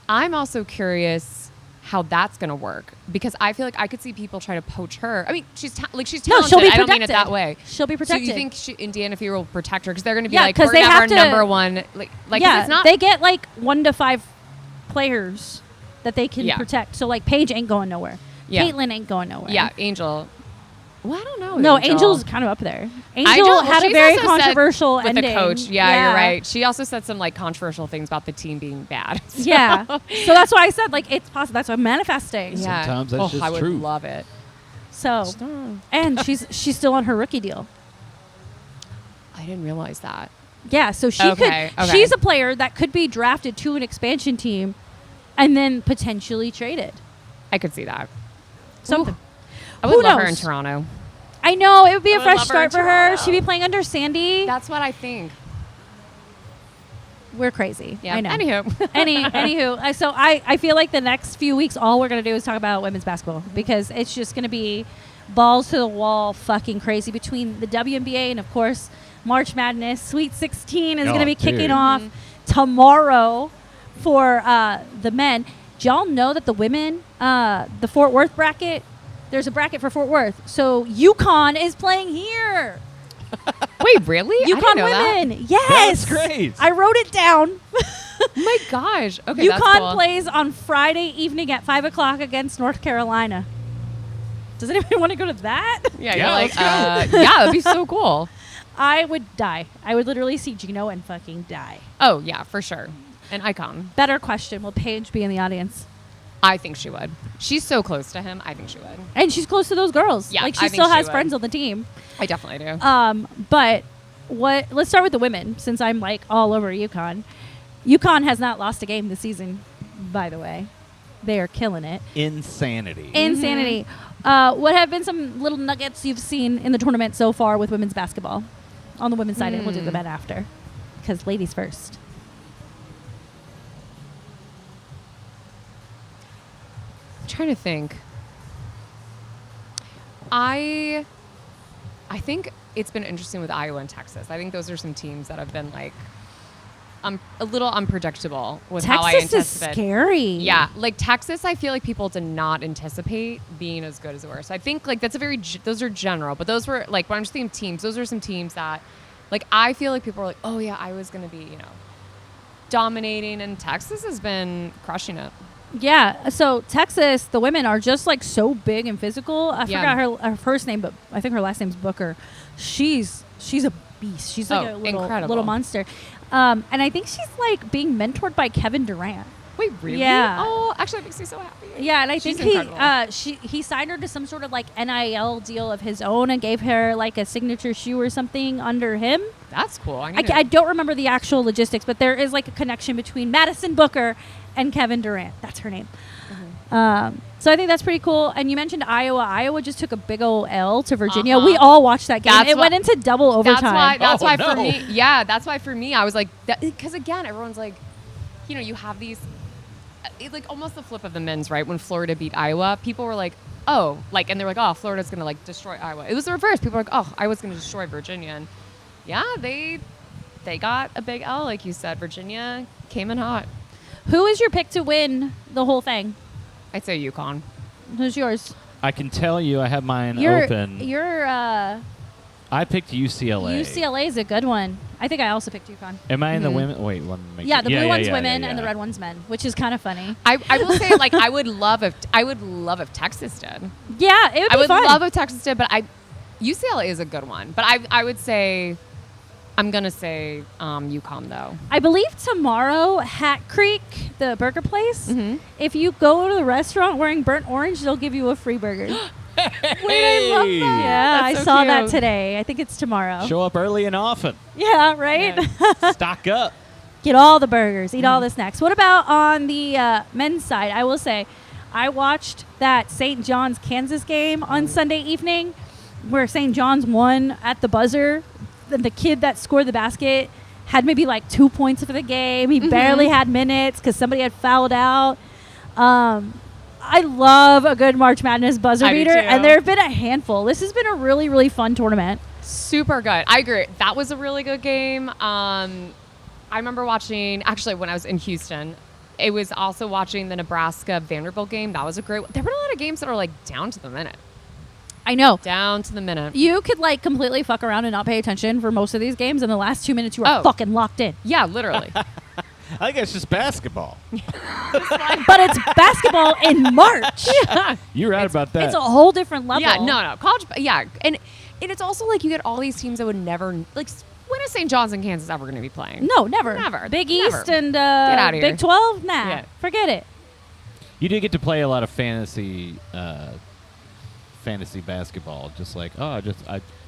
I'm also curious how that's going to work because I feel like I could see people try to poach her. I mean, she's talented. No, she'll be I don't mean it protected. that way. She'll be protected. So you think Indiana Fever will protect her because they're going to be Yeah, we're 'cause going they to have our have to- number one. It's not. they get 1 to 5 players that they can Yeah. protect. So Paige ain't going nowhere. Yeah. Caitlin ain't going nowhere. Yeah, Angel. Well, I don't know. No, Angel's kind of up there. Angel well, had a she's very also said controversial with ending. the coach. Yeah, you're right. She also said some controversial things about the team being bad. So- Yeah. So that's why I said it's possible. That's why I'm manifesting. Yeah. Sometimes that's just I would true. love it. So, and she's still on her rookie deal. I didn't realize that. Yeah. So Okay. she's a player that could be drafted to an expansion team, and then potentially traded. I could see that. Something. I Who would love her in knows? Toronto. I know it would be I a would fresh love her in start for her. Toronto. She'd be playing under Sandy. That's what I think. We're crazy. Yeah. I know. Anywho. Anywho, so I feel like the next few weeks, all we're going to do is talk about women's basketball because it's just going to be balls to the wall fucking crazy between the WNBA and, of course, March Madness. Sweet 16 is going to be kicking dude. off tomorrow for the men. Do y'all know that the women, the Fort Worth bracket, there's a bracket for Fort Worth. So UConn is playing here. Wait, really? I didn't UConn know that. women. Yes. That's great. I wrote it down. Oh my gosh. Okay. that's UConn cool. plays on Friday evening at 5 o'clock against North Carolina. Does anybody want to go to that? Yeah. Yeah, You're like, let's go. yeah, that'd be so cool. I would die. I would literally see Gino and fucking die. Oh yeah, for sure. An icon. Better question. Will Paige be in the audience? I think she would. She's so close to him. I think she would. And she's close to those girls. Yeah, Like I she think still she has would. friends on the team. I definitely do. But let's start with the women since I'm all over UConn. UConn has not lost a game this season, by the way. They are killing it. Insanity. Insanity. What have been some little nuggets you've seen in the tournament so far with women's basketball? On the women's side, and we'll do the men after. Because ladies first. I'm trying to think. I think it's been interesting with Iowa and Texas. I think those are some teams that have been like a little unpredictable with how I Texas anticipate. is scary. Yeah, like Texas, I feel like people did not anticipate being as good as they were. So I think like that's a very those are general, but those were like when I'm just thinking of teams. Those are some teams that like I feel like people are like, oh yeah, Iowa's going to be dominating, and Texas has been crushing it. Yeah, so Texas, the women are just like so big and physical. I forgot her first name, but I think her last name's Booker. She's a beast. She's like a little monster. And I think she's like being mentored by Kevin Durant. Wait, really? Yeah. Oh, actually, that makes me so happy. Yeah, and I She's think he signed her to some sort of like NIL deal of his own and gave her like a signature shoe or something under him. That's cool. I don't remember the actual logistics, but there is like a connection between Madison Booker and Kevin Durant. That's her name. So I think that's pretty cool. And you mentioned Iowa. Iowa just took a big old L to Virginia. We all watched that game. It went into double overtime. That's why for me. Yeah, that's why for me, I was like, because again, everyone's like, you have these, like almost the flip of the men's, right? When Florida beat Iowa, people were like, oh, like, and they're like, oh, Florida's gonna like destroy Iowa. It was the reverse. People were like, oh, Iowa's gonna destroy Virginia, and yeah, they got a big L, like you said. Virginia came in hot. Who is your pick to win the whole thing? I'd say UConn. Who's yours? I can tell you I have mine open. I picked UCLA. UCLA is a good one. I think I also picked UConn. Am I in the women? Wait, one. Yeah, the blue one's women and the red one's men, which is kind of funny. I will say, like, I would love if Texas did. Yeah, it would be fun. I would love if Texas did, but UCLA is a good one. But I would say, I'm gonna say UConn though. I believe tomorrow, Hat Creek, the burger place, if you go to the restaurant wearing burnt orange, they'll give you a free burger. Hey! Wait, I love that. Yeah, That's I so saw cute. that today. I think it's tomorrow. Show up early and often. Yeah, right? Yeah. Stock up. Get all the burgers, eat all the snacks. What about on the men's side? I will say, I watched that St. John's Kansas game on Sunday evening where St. John's won at the buzzer. The kid that scored the basket had maybe like 2 points for the game. He barely had minutes because somebody had fouled out. I love a good March Madness buzzer beater, and there have been a handful. This has been a really, really fun tournament. Super good. I agree. That was a really good game. I remember watching, actually, when I was in Houston, it was also watching the Nebraska-Vanderbilt game. That was a great one. There were a lot of games that are like down to the minute. I know. Down to the minute. You could like completely fuck around and not pay attention for most of these games. In the last 2 minutes, you are fucking locked in. Yeah, literally. I think it's just basketball. But it's basketball in March. Yeah. You're right about that. It's a whole different level. Yeah, no. College, yeah. And it's also like you get all these teams that would never, like, when is St. John's and Kansas ever going to be playing? No, never. Never. Big Never. East and Get outta here. Big 12? Nah. Yeah. Forget it. You did get to play a lot of fantasy basketball. Just like,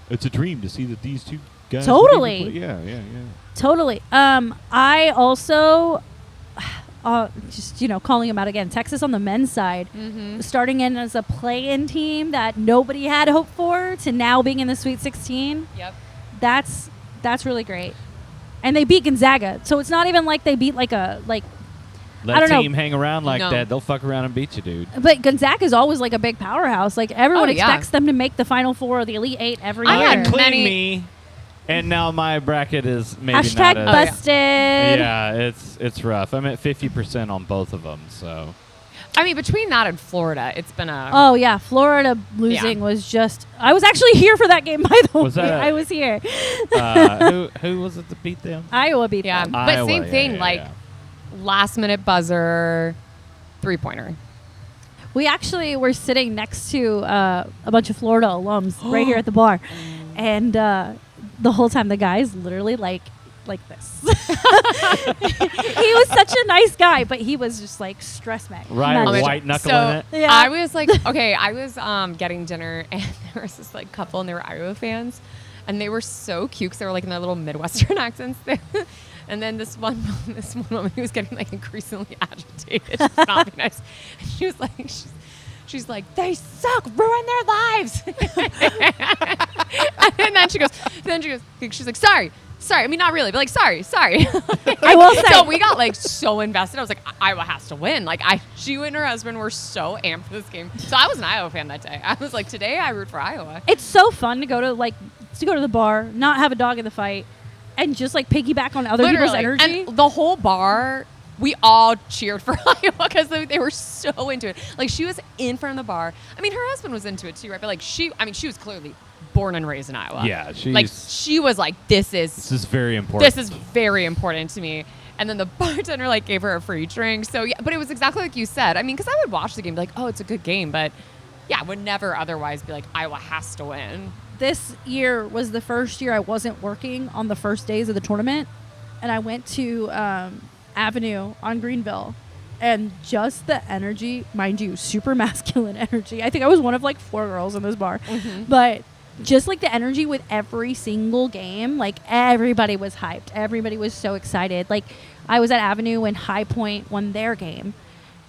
it's a dream to see that these two guys. Totally. Yeah. Totally. I also, just, calling them out again, Texas on the men's side, starting in as a play-in team that nobody had hope for to now being in the Sweet 16. Yep. That's really great. And they beat Gonzaga. So it's not even like they beat Let I don't a team know. hang around like No. that. They'll fuck around and beat you, dude. But Gonzaga is always like a big powerhouse. Like everyone Oh, yeah. expects them to make the Final Four or the Elite Eight every I year. had Including many- me. And now my bracket is maybe Hashtag not as... busted. Yeah, it's rough. I'm at 50% on both of them, so... I mean, between that and Florida, it's been a... Oh, yeah. Florida losing was just... I was actually here for that game, by the way. Was that- I was here. Who was it that beat them? Iowa beat Yeah. them. But Iowa, same thing, yeah, like, yeah. last-minute buzzer, three-pointer. We actually were sitting next to a bunch of Florida alums right here at the bar. And the whole time, the guy's literally like this. He was such a nice guy, but he was just like stress mag. Right, Magic. white knuckling So it. Yeah. I was like, okay, I was getting dinner, and there was this like couple, and they were Iowa fans, and they were so cute because they were like in their little Midwestern accents. And then this one woman who was getting like increasingly agitated, just not be nice. And she was like, she's like, they suck, ruin their lives. And then she goes, she's like, sorry. I mean, not really, but like, sorry. I will say. So we got like so invested. I was like, Iowa has to win. Like she and her husband were so amped for this game. So I was an Iowa fan that day. I was like, today I root for Iowa. It's so fun to go to the bar, not have a dog in the fight, and just like piggyback on other people's energy. And the whole bar, we all cheered for Iowa because they were so into it. Like she was in front of the bar. I mean, her husband was into it too, right? But like she was clearly born and raised in Iowa. Yeah, she was like, this is very important. This is very important to me. And then the bartender like gave her a free drink. So yeah, but it was exactly like you said. I mean, because I would watch the game, and be like, oh, it's a good game, but yeah, I would never otherwise be like, Iowa has to win. This year was the first year I wasn't working on the first days of the tournament, and I went to Avenue on Greenville, and just the energy, mind you, super masculine energy. I think I was one of like 4 girls in this bar, but just like the energy with every single game, like everybody was hyped. Everybody was so excited. Like I was at Avenue when High Point won their game,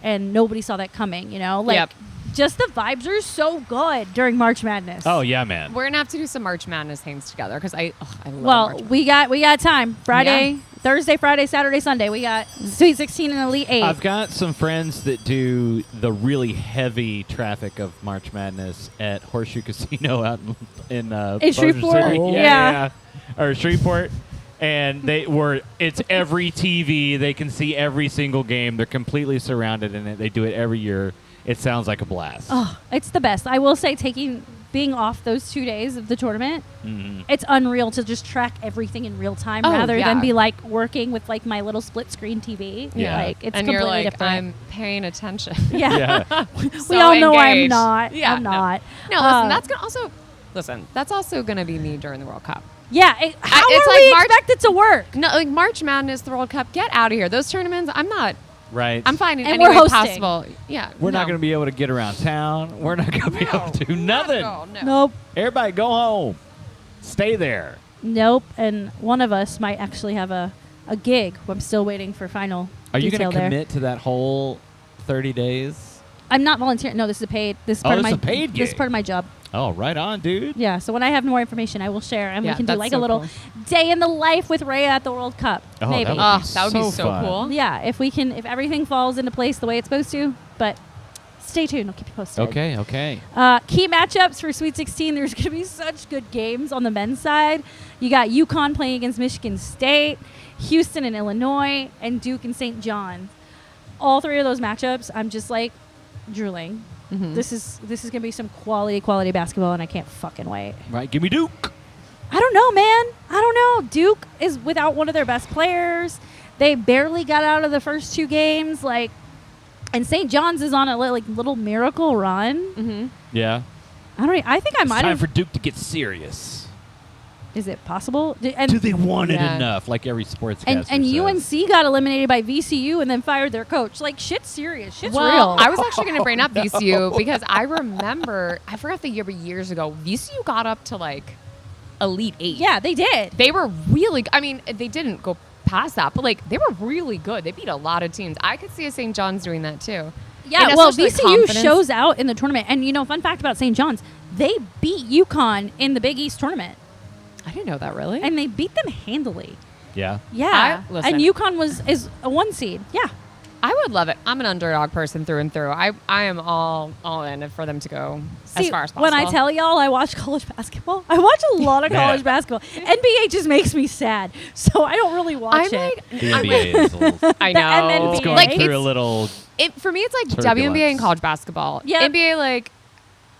and nobody saw that coming, you know? Like Yep. just the vibes are so good during March Madness. Oh yeah, man. We're gonna have to do some March Madness games together because I love Well, March we got time. Friday, Thursday, Friday, Saturday, Sunday. We got Sweet 16 and Elite 8. I've got some friends that do the really heavy traffic of March Madness at Horseshoe Casino out in Bossier Shreveport? City. Yeah. Or Shreveport. And it's every TV. They can see every single game. They're completely surrounded in it. They do it every year. It sounds like a blast. Oh, it's the best. I will say being off those 2 days of the tournament, it's unreal to just track everything in real time rather than be like working with like my little split screen TV. Yeah. Like it's and completely you're like, different. I'm paying attention. Yeah. we So all know engaged. I'm not. Yeah, I'm not. No, that's also gonna be me during the World Cup. Yeah. How it's are like we March- expected to work? No, like March Madness, the World Cup, get out of here. Those tournaments, Right. I'm finding And any we're way hosting. possible. Yeah. We're not going to be able to get around town. We're not going to be able to do nothing. No. Nope. Everybody go home. Stay there. Nope. And one of us might actually have a gig. I'm still waiting for final Are you detail going to there. commit to that whole 30 days? I'm not volunteering. No, this is a paid. This is part of this my is a paid This is gig. part of my job. Oh, right on, dude. Yeah. So when I have more information, I will share, and we Yeah, can do that's like so a little cool. day in the life with Rayya at the World Cup. Oh, maybe. that would be That would be so so fun. cool. Yeah, if everything falls into place the way it's supposed to. But stay tuned. I'll keep you posted. Okay. Key matchups for Sweet 16. There's going to be such good games on the men's side. You got UConn playing against Michigan State, Houston and Illinois, and Duke and St. John's. All 3 of those matchups, I'm just like drooling. This is going to be some quality basketball, and I can't fucking wait. Right. Give me Duke. I don't know, man. I don't know. Duke is without one of their best players. They barely got out of the first 2 games. And St. John's is on a little miracle run. Yeah. I think I It's might time have. for Duke to get serious. Is it possible? Do they want it enough? Like every sportscaster And says. UNC got eliminated by VCU and then fired their coach. Like, shit's serious. Shit's Well, real. I was actually going to bring up VCU because I remember, I forgot the year, but years ago, VCU got up to like Elite 8. Yeah, they did. They were really, I mean, they didn't go past that, but like they were really good. They beat a lot of teams. I could see a St. John's doing that too. Yeah, And well, especially VCU confidence. shows out in the tournament. And, fun fact about St. John's, they beat UConn in the Big East tournament. I didn't know that really. And they beat them handily. Yeah. Yeah. listen. And UConn is a 1 seed. Yeah. I would love it. I'm an underdog person through and through. I am all in for them to go as far as possible. When I tell y'all I watch college basketball, I watch a lot of college basketball. NBA just makes me sad, so I don't really watch I'm it. like, The NBA is a little. I The know. MNBA. It's going Like, through a it's- little. For me, it's like Turbulence. WNBA and college basketball. Yep. NBA, like,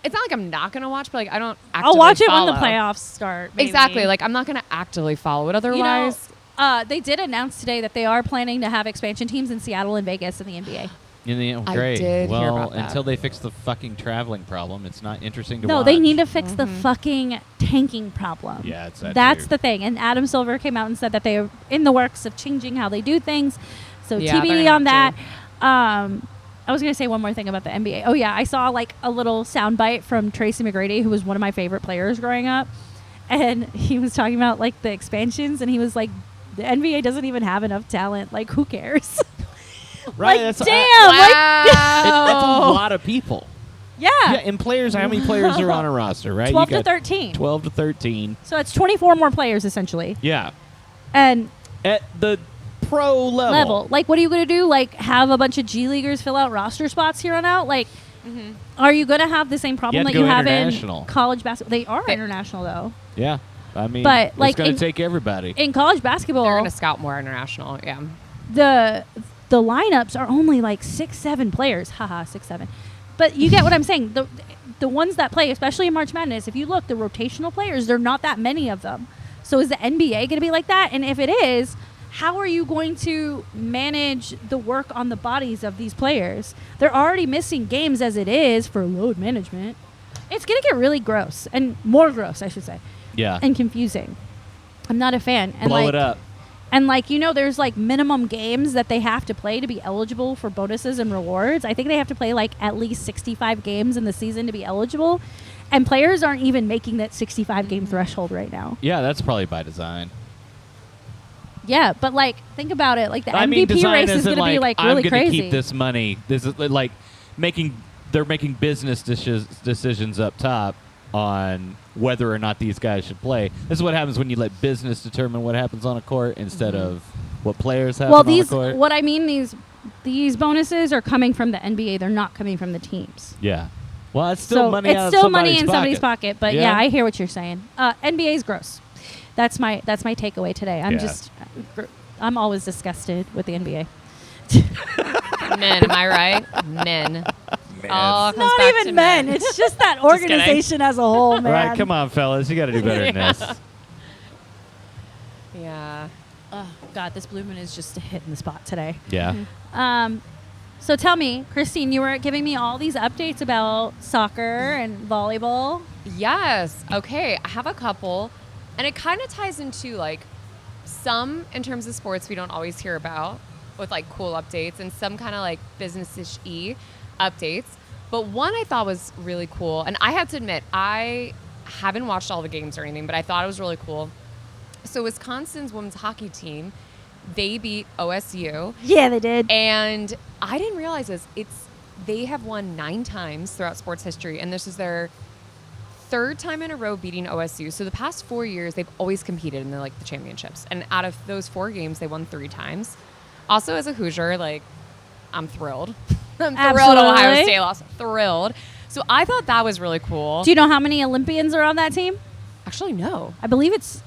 it's not like I'm not going to watch, but like I don't actively I'll watch it follow. when the playoffs start. maybe. Exactly. Like, I'm not going to actively follow it otherwise. They did announce today that they are planning to have expansion teams in Seattle and Vegas in the NBA. I Great. did well, hear about that. until they fix the fucking traveling problem, it's not interesting to No, watch. they need to fix the fucking tanking problem. Yeah, it's that That's too. the thing. And Adam Silver came out and said that they are in the works of changing how they do things. So Yeah, they're TBD gonna on that. have I was going to say one more thing about the NBA. Oh, yeah. I saw like a little soundbite from Tracy McGrady, who was one of my favorite players growing up. And he was talking about like the expansions, and he was like, The NBA doesn't even have enough talent. Like, who cares? Right. Like, That's damn. that's a lot of people. Yeah. Yeah. And players, how many players are on a roster, right? 12 You to got 13. 12 to 13. So it's 24 more players, essentially. Yeah. And At the pro level. Like, what are you going to do? Like, have a bunch of G Leaguers fill out roster spots here on out? Like, are you going to have the same problem have that to you go have in international. college basketball? They are international, though. Yeah. I mean, But, it's like, going in- to take everybody. In college basketball, They're going to scout more international. Yeah. the lineups are only like 6-7 players. Haha, 6-7. But you get what I'm saying. The ones that play, especially in March Madness, if you look, the rotational players, there are not that many of them. So is the NBA going to be like that? And if it is, how are you going to manage the work on the bodies of these players? They're already missing games as it is for load management. It's going to get really gross, and more gross, I should say, Yeah. and confusing. I'm not a fan. And Blow like, it up. and like, you know, there's like minimum games that they have to play to be eligible for bonuses and rewards. I think they have to play like at least 65 games in the season to be eligible. And players aren't even making that 65 game threshold right now. Yeah, that's probably by design. Yeah, but like, think about it. Like the I mean, MVP design race is isn't going to be like really I'm gonna crazy. keep this money. This is like they're making business decisions up top on whether or not these guys should play. This is what happens when you let business determine what happens on a court instead of what players have Well, on the these court. what I mean these bonuses are coming from the NBA. They're not coming from the teams. Yeah. Well, it's still So money. it's out still of money in somebody's pocket. But yeah. Yeah. I hear what you're saying. NBA is gross. That's my takeaway today. I'm always disgusted with the NBA. Men, am I right? Men. All comes Not back even to men. It's just that kidding. organization as a whole, man. Right, come on, fellas. You got to do better than this. Yeah. Oh God, this blue moon is just hitting the spot today. Yeah. So tell me, Christine, you were giving me all these updates about soccer and volleyball. Yes. Okay. I have a couple. And it kind of ties into like some in terms of sports we don't always hear about with like cool updates and some kind of like business-ish-y updates. But one I thought was really cool. And I have to admit, I haven't watched all the games or anything, but I thought it was really cool. So Wisconsin's women's hockey team, they beat OSU. Yeah, they did. And I didn't realize this. They have won 9 times throughout sports history, and this is their 3rd time in a row beating OSU. So the past 4 years, they've always competed in the championships. And out of those 4 games, they won 3 times. Also, as a Hoosier, I'm thrilled. I'm thrilled Ohio State lost. Thrilled. So I thought that was really cool. Do you know how many Olympians are on that team? Actually, no. I believe it's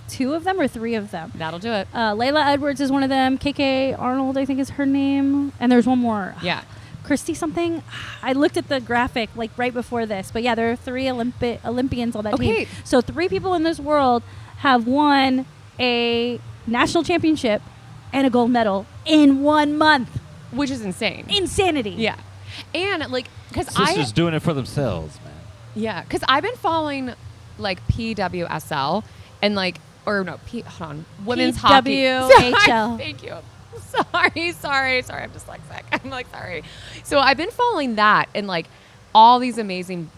2 of them or 3 of them. That'll do it. Layla Edwards is one of them. KK Arnold, I think, is her name. And there's one more. Yeah. Christy something. I looked at the graphic right before this. But yeah, there are 3 Olympians on that team. So 3 people in this world have won a national championship and a gold medal in 1 month. Which is insane. Insanity. Yeah. And because Sisters doing it for themselves, man. Yeah, because I've been following PWSL and hold on, women's hockey. PWHL. Thank you. Sorry. I'm dyslexic. I'm sorry. So I've been following that and all these amazing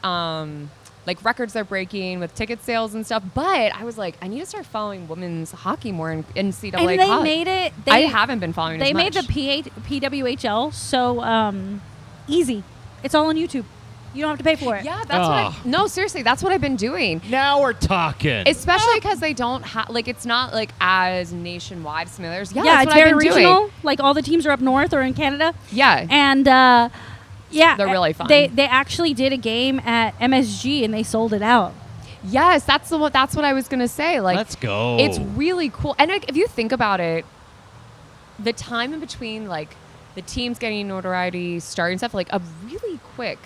records they're breaking with ticket sales and stuff. But I was I need to start following women's hockey more in NCAA And they college. made it. I haven't been following. They as made much. the PWHL so easy. It's all on YouTube. You don't have to pay for it. Yeah, that's no, seriously, that's what I've been doing. Now we're talking. Especially because they don't have it's not as nationwide as some others. Yeah, Yeah, that's it's what I've very been regional. doing. All the teams are up north or in Canada. Yeah, And yeah, They're really fun. They actually did a game at MSG and they sold it out. yes, that's what I was gonna say. Let's go. It's really cool. And if you think about it, the time in between the teams getting notoriety, starting stuff, a really quick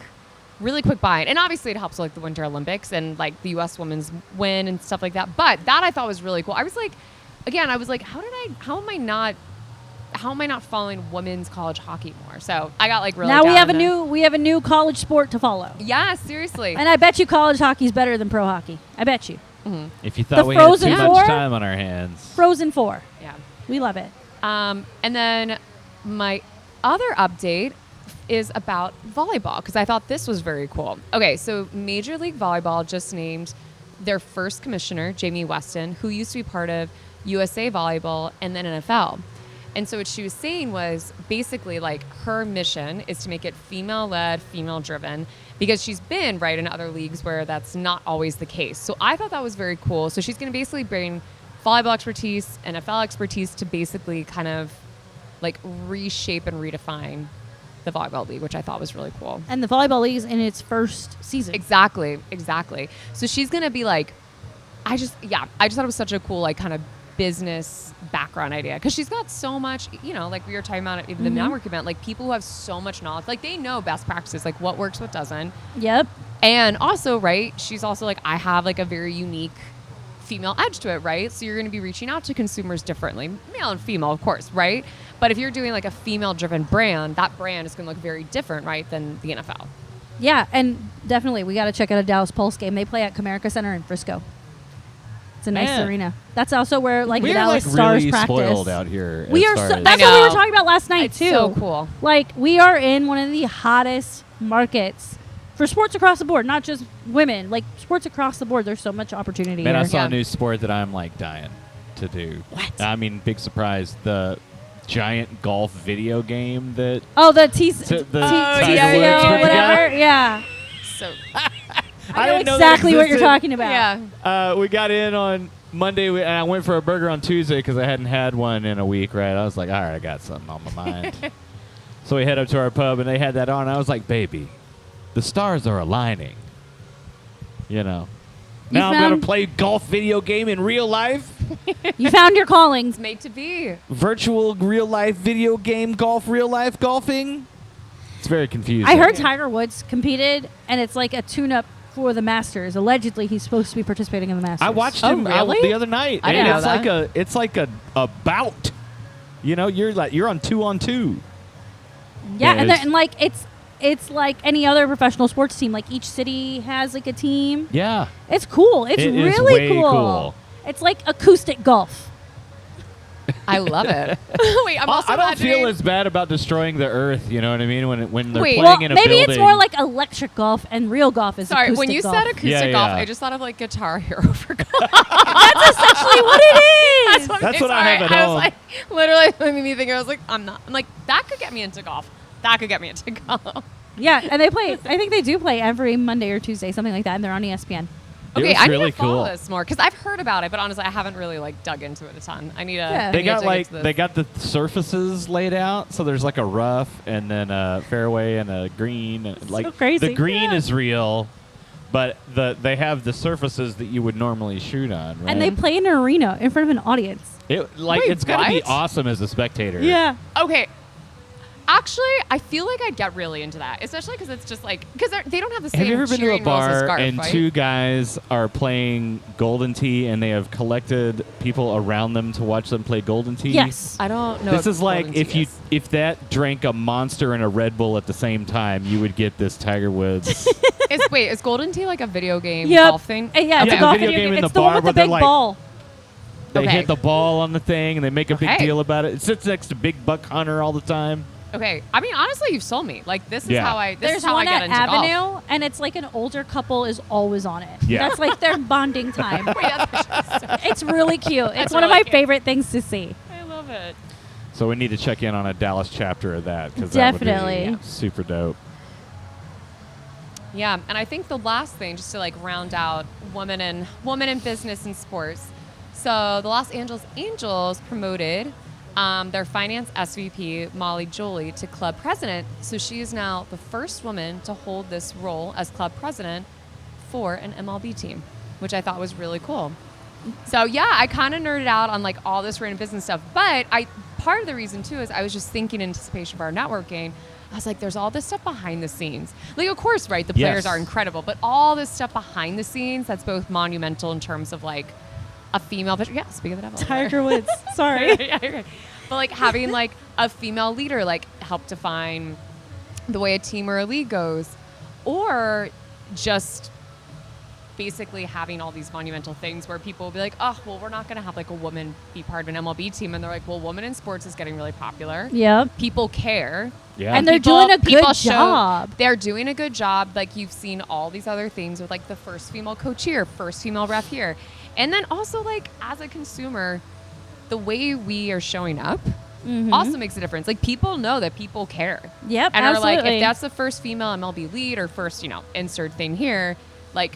buy-in. And obviously it helps with the Winter Olympics and the U.S. women's win and stuff like that. But that I thought was really cool. I was how am I not following women's college hockey more? So I got really Now down we have a new college sport to follow. Yeah, seriously. And I bet you college hockey is better than pro hockey. I bet you. If you thought we had Frozen too Four? much time on our hands. Frozen 4. Yeah. We love it. And then my other update is about volleyball because I thought this was very cool. Okay, so Major League Volleyball just named their first commissioner, Jamie Weston, who used to be part of USA Volleyball, and then NFL. And so what she was saying was basically like her mission is to make it female-led, female-driven, because she's been right in other leagues where that's not always the case. So I thought that was very cool. So she's going to basically bring volleyball expertise, NFL expertise to basically kind of like reshape and redefine the volleyball league, which I thought was really cool. And the volleyball league is in its first season. Exactly. So she's going to be like, I just thought it was such a cool, like, kind of business background idea, because she's got so much, you know, like we were talking about it, even the network event, like people who have so much knowledge, like they know best practices, like what works, what doesn't. Yep. And also, right, she's also like, I have like a very unique female edge to it, right? So you're going to be reaching out to consumers differently, male and female, of course, right? But if you're doing like a female-driven brand, that brand is going to look very different, right, than the NFL. Yeah, and definitely we got to check out a Dallas Pulse game. They play at Comerica Center in Frisco. It's a nice arena. That's also where like the Dallas Stars really practice. Spoiled out here. We are. That's That's what we were talking about last night It's too. so cool. Like we are in one of the hottest markets for sports across the board, not just women. Like sports across the board. There's so much opportunity. Man, here. I saw a new sport that I'm like dying to do. What? I mean, big surprise. The giant golf video game that. Oh, the T. the T- Tiger TCO, Woods put whatever. together? Yeah. So I know didn't know that exactly what you're existed. talking about. yeah. We got in on Monday, and I went for a burger on Tuesday because I hadn't had one in a week, right? I was like, all right, I got something on my mind. So we head up to our pub, and they had that on. I was like, baby, the stars are aligning. You know. Now I'm going to play golf video game in real life. You found your calling. It's made to be. Virtual real life video game golf, real life golfing. It's very confusing. I heard Tiger Woods competed, and it's like a tune-up for the Masters. Allegedly, he's supposed to be participating in the Masters. I watched him really? the other night. I didn't and know that. It's like a bout. You know, you're on 2-on-2. Yeah, Yeah, and like it's like any other professional sports team. Like each city has like a team. Yeah. It's cool. It's It is really way cool. It's like acoustic golf. I love it. Wait, I'm also I don't imagining- feel as bad about destroying the earth, you know what I mean? When they're Wait. playing Well, in a maybe building. it's more like electric golf, and real golf is Sorry, acoustic when you golf. said acoustic Yeah, golf, yeah. I just thought of like Guitar Hero for golf. That's essentially what it is. That's what I have at I home. was like, literally, it made me think. I was like, I'm like, that could get me into golf. That could get me into golf. Yeah, and they play. I think they do play every Monday or Tuesday, something like that, and they're on ESPN. It Okay, was I really need to follow cool. this more because I've heard about it, but honestly, I haven't really like dug into it a ton. I need to. Yeah. I They need to got dig like into this. they got the surfaces laid out, so there's like a rough and then a fairway and a green. And like crazy. the green Yeah. is real, but they have the surfaces that you would normally shoot on, right? And they play in an arena in front of an audience. Wait, it's gonna be what? awesome as a spectator. Yeah. Okay. Actually, I feel like I'd get really into that, especially because it's just like because they don't have the same. Have you ever been to a cheering rules as bar Scarf, and right? two guys are playing Golden Tee and they have collected people around them to watch them play Golden Tee? Yes. I don't know. This what is like Golden Tee is. if that drank a Monster and a Red Bull at the same time, you would get this Tiger Woods. Is Golden Tee like a video game Yep. golf thing? Yeah, it's Yeah, a golf video video game game. in It's the the one bar with the where they're big like- ball. They Okay. hit the ball on the thing and they make a big Okay. deal about it. It sits next to Big Buck Hunter all the time. Okay. I mean, honestly, you've sold me. Like this is Yeah. how I. This There's is how one I get at into Avenue, golf. and it's like an older couple is always on it. Yeah. That's like their bonding time. Wait, that's actually It's really cute. It's That's one of really my cute. favorite things to see. I love it. So we need to check in on a Dallas chapter of that because Definitely. that would be super dope. Yeah, and I think the last thing, just to like round out women in business and sports. So the Los Angeles Angels promoted their finance SVP, Molly Jolie, to club president. So she is now the first woman to hold this role as club president for an MLB team, which I thought was really cool. So yeah, I kind of nerded out on like all this random business stuff. But part of the reason too is I was just thinking in anticipation of our networking. I was like, there's all this stuff behind the scenes. Like, of course, right, the players Yes. are incredible, but all this stuff behind the scenes that's both monumental in terms of like a female pitcher. Yeah, speak of the devil. Tiger Woods. Sorry. Yeah, you're right. But like having like a female leader like help define the way a team or a league goes, or just basically having all these monumental things where people will be like, oh, well, we're not going to have like a woman be part of an MLB team. And they're like, well, woman in sports is getting really popular. Yep. People care. Yeah. And they're People- doing a people good show- job. They're doing a good job. Like you've seen all these other things with like the first female coach here, first female ref here. And then also like as a consumer, the way we are showing up also makes a difference. Like, people know that people care. Yep, and absolutely. are like, if that's the first female MLB lead or first, insert thing here, like,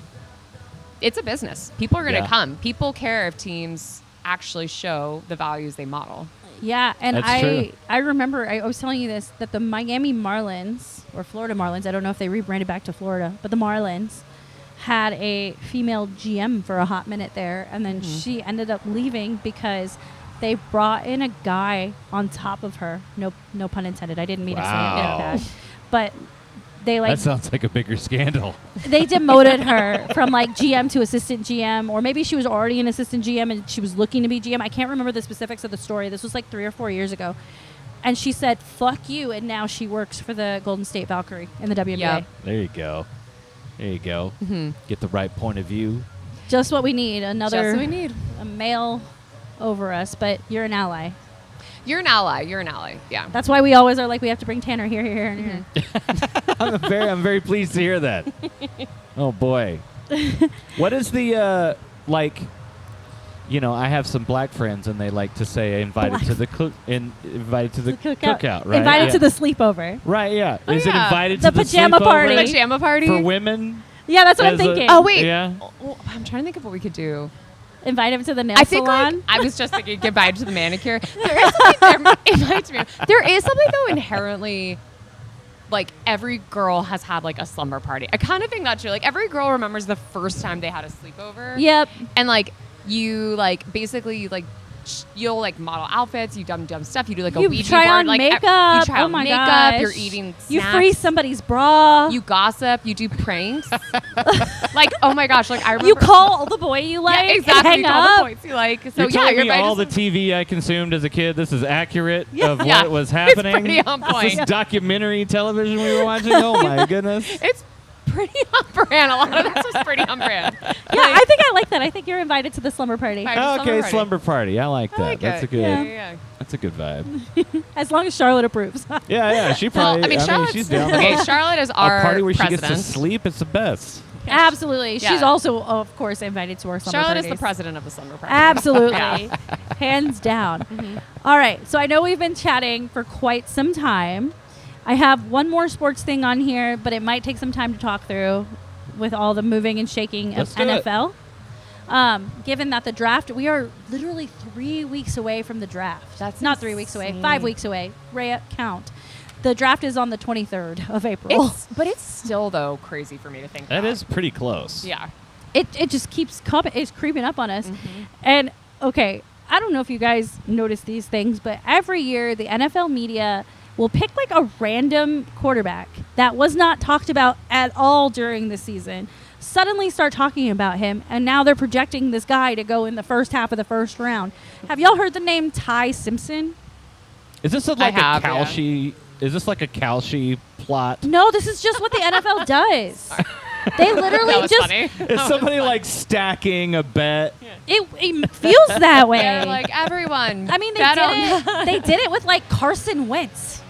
it's a business. People are going to come. People care if teams actually show the values they model. Yeah, and That's true. I remember I was telling you this, that the Miami Marlins, or Florida Marlins, I don't know if they rebranded back to Florida, but the Marlins had a female GM for a hot minute there, and then she ended up leaving because they brought in a guy on top of her. No pun intended. I didn't mean to say it like that. But they That sounds like a bigger scandal. they demoted her from like GM to assistant GM, or maybe she was already an assistant GM and she was looking to be GM. I can't remember the specifics of the story. This was like 3 or 4 years ago. And she said, "Fuck you," and now she works for the Golden State Valkyrie in the WNBA. Yep. There you go. Get the right point of view. Just what we need. Just what we need. A male over us, but you're an ally. You're an ally. Yeah. That's why we always are like, we have to bring Tanner here, and here. I'm very pleased to hear that. Oh boy. What is the I have some black friends and they like to say invited to the cookout, right? Invited to the sleepover. Right, yeah. Oh, Is yeah. it invited The to the pajama sleepover party. Pajama party for women? Yeah, that's what I'm As a- thinking. Oh wait. Yeah. Oh, I'm trying to think of what we could do. Invite him to the nail I think salon. I was just thinking get invited to the manicure. There is something though inherently, like, every girl has had like a slumber party. I kind of think that's true. Like, every girl remembers the first time they had a sleepover. Yep. And like you like basically you like you'll like model outfits, you dumb stuff. You do like a You Ouija try board, on like makeup. you try Oh on my makeup. gosh. You're eating snacks. You freeze somebody's bra. You gossip. You do pranks. Like, oh my gosh! Like, I remember You call the boy you like. Yeah, exactly. And You hang call up. the points you like. So You're yeah, telling you're me invited all to the TV I consumed as a kid, this is accurate of Yeah. what was It's happening? pretty on point. This documentary television we were watching? Oh my goodness. It's pretty on brand. A lot of this was pretty on brand. Yeah, I think I like that. I think you're invited to the slumber party. Right. Oh, Slumber okay, party. slumber party. I like that. I like That's it. a good. Yeah. That's a good vibe. As long as Charlotte approves. Yeah. She probably. Well, I mean, Charlotte's she's down. okay. Charlotte is our A party where president. she gets to sleep. It's the best. Absolutely. Yeah. She's also, of course, invited to our slumber Charlotte parties. is the president of the slumber party. Absolutely. Hands down. All right. So I know we've been chatting for quite some time. I have one more sports thing on here, but it might take some time to talk through with all the moving and shaking of Let's do it. NFL. Given that the draft, we are literally 3 weeks away from the draft. That's not 3 weeks away, insane. 5 weeks away. Rayya, count. The draft is on the 23rd of April. But it's still though crazy for me to think That that is pretty close. Yeah. It just keeps it's creeping up on us. And okay, I don't know if you guys notice these things, but every year the NFL media will pick like a random quarterback that was not talked about at all during the season, suddenly start talking about him, and now they're projecting this guy to go in the first half of the first round. Have y'all heard the name Ty Simpson? Is this like have, a yeah. Kalshi? Is this like a Kalshi plot? No, this is just what the NFL does. They literally That was just funny. Is somebody like stacking a bet? it feels that way. They're like, everyone. I mean, they bet did on- it. They did it with like Carson Wentz.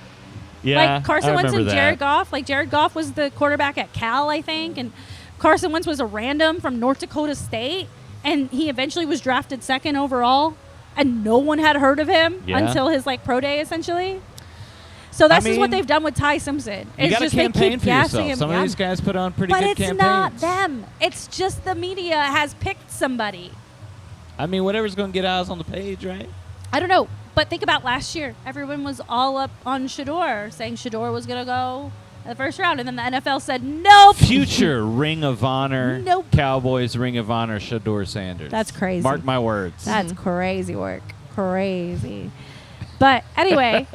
Yeah, Like Carson I Wentz remember and that. Jared Goff. Like Jared Goff was the quarterback at Cal, I think, and Carson Wentz was a random from North Dakota State, and he eventually was drafted second overall, and no one had heard of him Yeah. until his like pro day, essentially. So that's just what mean, they've done with Ty Simpson. You It's got to just they campaign keep for gassing yourself. him. Some of Yeah. these guys put on pretty But good it's campaigns. not them. It's just the media has picked somebody. I mean, whatever's going to get eyes on the page, right? I don't know. But think about last year. Everyone was all up on Shador, saying Shador was going to go in the first round. And then the NFL said, nope. Future Ring of Honor, Nope. Cowboys Ring of Honor, Shador Sanders. That's crazy. Mark my words. That's crazy work. Crazy. But anyway.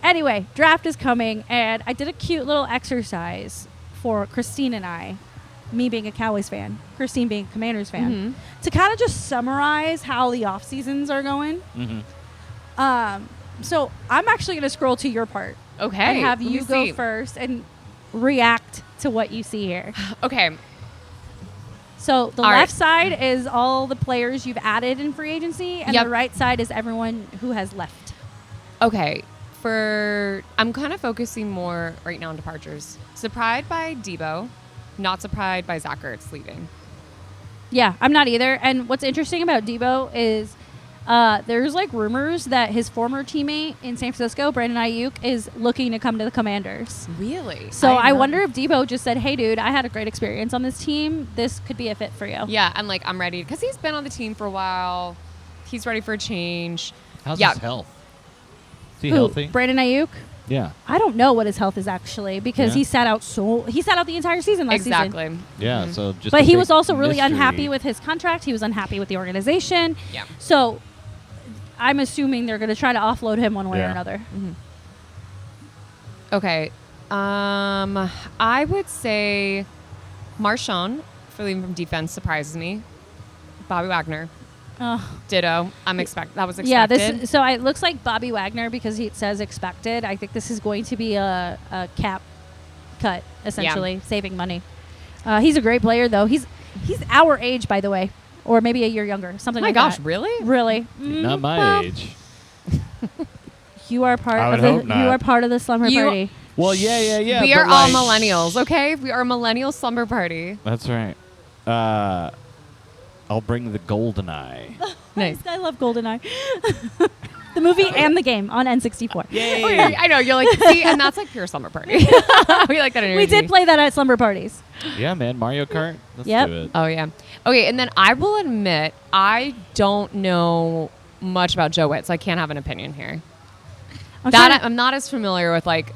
Anyway, draft is coming. And I did a cute little exercise for Christine and I. Me being a Cowboys fan, Christine being a Commanders fan, to kind of just summarize how the off seasons are going. So I'm actually going to scroll to your part Okay. and have let you me go see. first and react to what you see here. Okay. So the All left right. side is all the players you've added in free agency, and Yep. the right side is everyone who has left. Okay. I'm kind of focusing more right now on departures. Surprised by Debo, not surprised by Zach Ertz leaving. Yeah, I'm not either. And what's interesting about Debo is there's like rumors that his former teammate in San Francisco, Brandon Ayuk, is looking to come to the Commanders. Really? So I wonder if Debo just said, hey, dude, I had a great experience on this team. This could be a fit for you. Yeah, and like I'm ready because he's been on the team for a while. He's ready for a change. How's his health? Is he Who, healthy? Brandon Ayuk? Yeah. I don't know what his health is actually because he sat out the entire season last season. Exactly. Yeah, so just But a he big was also really mystery. unhappy with his contract. He was unhappy with the organization. Yeah. So I'm assuming they're going to try to offload him one way or Yeah. another. Okay. I would say Marshawn for leaving from defense surprises me. Bobby Wagner. Ditto. That was expected. Yeah, it looks like Bobby Wagner because he says expected. I think this is going to be a cap cut, essentially, saving money. He's a great player, though. He's our age, by the way, or maybe a year younger, something like that. Oh my gosh, really? Really? Not my age. You are part I of would hope the. not. You are part of the slumber party. Well, yeah. We but are all like- millennials, okay? We are a millennial slumber party. That's right. I'll bring the golden eye. Nice. I love GoldenEye. The movie and the game on N64. Yay! Oh, yeah, I know. You're like, see, and that's like pure slumber party. We like that energy. We did play that at slumber parties. Yeah, man. Mario Kart. Let's Yep. do it. Oh, yeah. Okay, and then I will admit, I don't know much about Joe Witt, so I can't have an opinion here. I'm not as familiar with like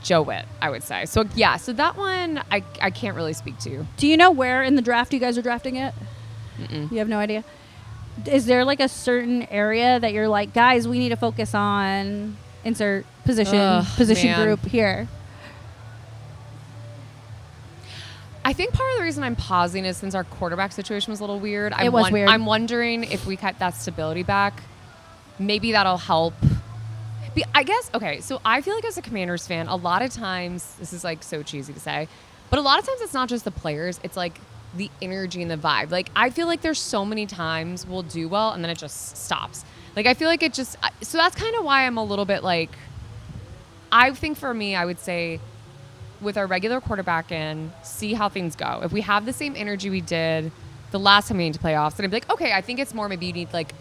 Joe Witt, I would say. So yeah, so that one I can't really speak to. Do you know where in the draft you guys are drafting it? You have no idea? Is there like a certain area that you're like, guys, we need to focus on insert position man. group here? I think part of the reason I'm pausing is since our quarterback situation was a little weird. It was weird. I'm wondering if we cut that stability back, maybe that'll help. I guess, okay, so I feel like as a Commanders fan, a lot of times, this is like so cheesy to say, but a lot of times it's not just the players, it's like the energy and the vibe. Like, I feel like there's so many times we'll do well and then it just stops. Like, I feel like it just, so that's kind of why I'm a little bit like, I think for me, I would say with our regular quarterback in, see how things go. If we have the same energy we did the last time we went to playoffs, then I'd be like, okay, I think it's more maybe you need like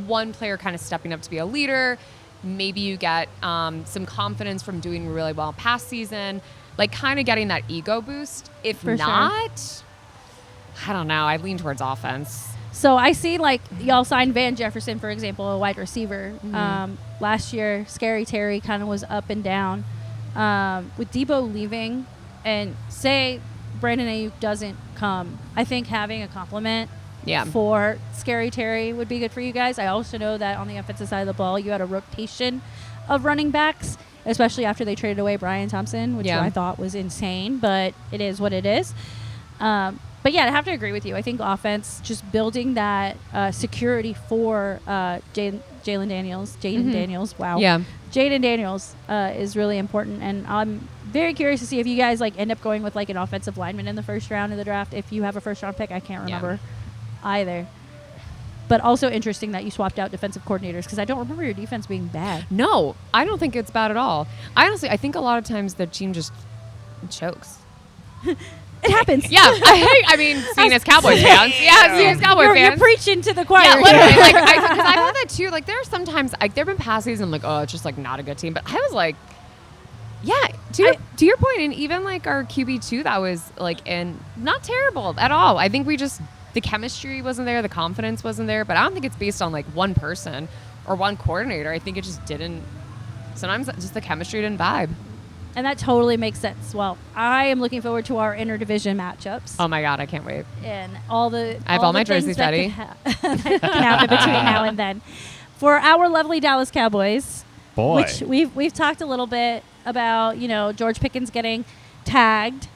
one player kind of stepping up to be a leader. Maybe you get some confidence from doing really well past season, like kind of getting that ego boost. If For not, I don't know. I lean towards offense. So I see like y'all signed Van Jefferson, for example, a wide receiver. Last year, Scary Terry kind of was up and down. With Debo leaving and say Brandon Ayuk doesn't come, I think having a compliment for Scary Terry would be good for you guys. I also know that on the offensive side of the ball, you had a rotation of running backs, especially after they traded away Brian Thompson, which I thought was insane, but it is what it is. But yeah, I have to agree with you. I think offense, just building that security for Jaden Daniels. Wow. Yeah. Jaden Daniels is really important, and I'm very curious to see if you guys like end up going with like an offensive lineman in the first round of the draft. If you have a first round pick, I can't remember either. But also interesting that you swapped out defensive coordinators because I don't remember your defense being bad. No, I don't think it's bad at all. I think a lot of times the team just chokes. It happens. Yeah, I mean, seeing as Cowboys fans. Yeah, seeing as Cowboys fans. You're preaching to the choir. Yeah, literally. Like, because I've had that too. Like, there are sometimes, like, there have been past seasons, I'm like, oh, it's just, like, not a good team. But I was like, yeah, to your point, and even, like, our QB2 that was, like, not terrible at all. I think the chemistry wasn't there, the confidence wasn't there. But I don't think it's based on, like, one person or one coordinator. I think it just didn't, sometimes just the chemistry didn't vibe. And that totally makes sense. Well, I am looking forward to our interdivision matchups. Oh my God, I can't wait. And I have all my jerseys ready. That can happen between now and then. For our lovely Dallas Cowboys, which we've talked a little bit about, George Pickens getting tagged,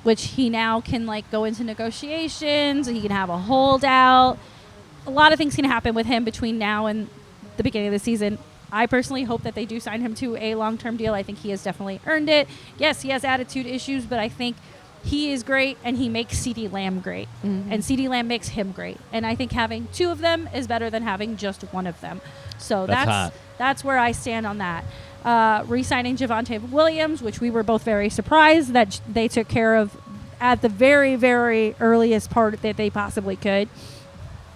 which he now can like go into negotiations. He can have a holdout. A lot of things can happen with him between now and the beginning of the season. I personally hope that they do sign him to a long-term deal. I think he has definitely earned it. Yes, he has attitude issues, but I think he is great, and he makes CeeDee Lamb great. Mm-hmm. And CeeDee Lamb makes him great. And I think having two of them is better than having just one of them. So that's where I stand on that. Re-signing Javonte Williams, which we were both very surprised that they took care of at the very, very earliest part that they possibly could.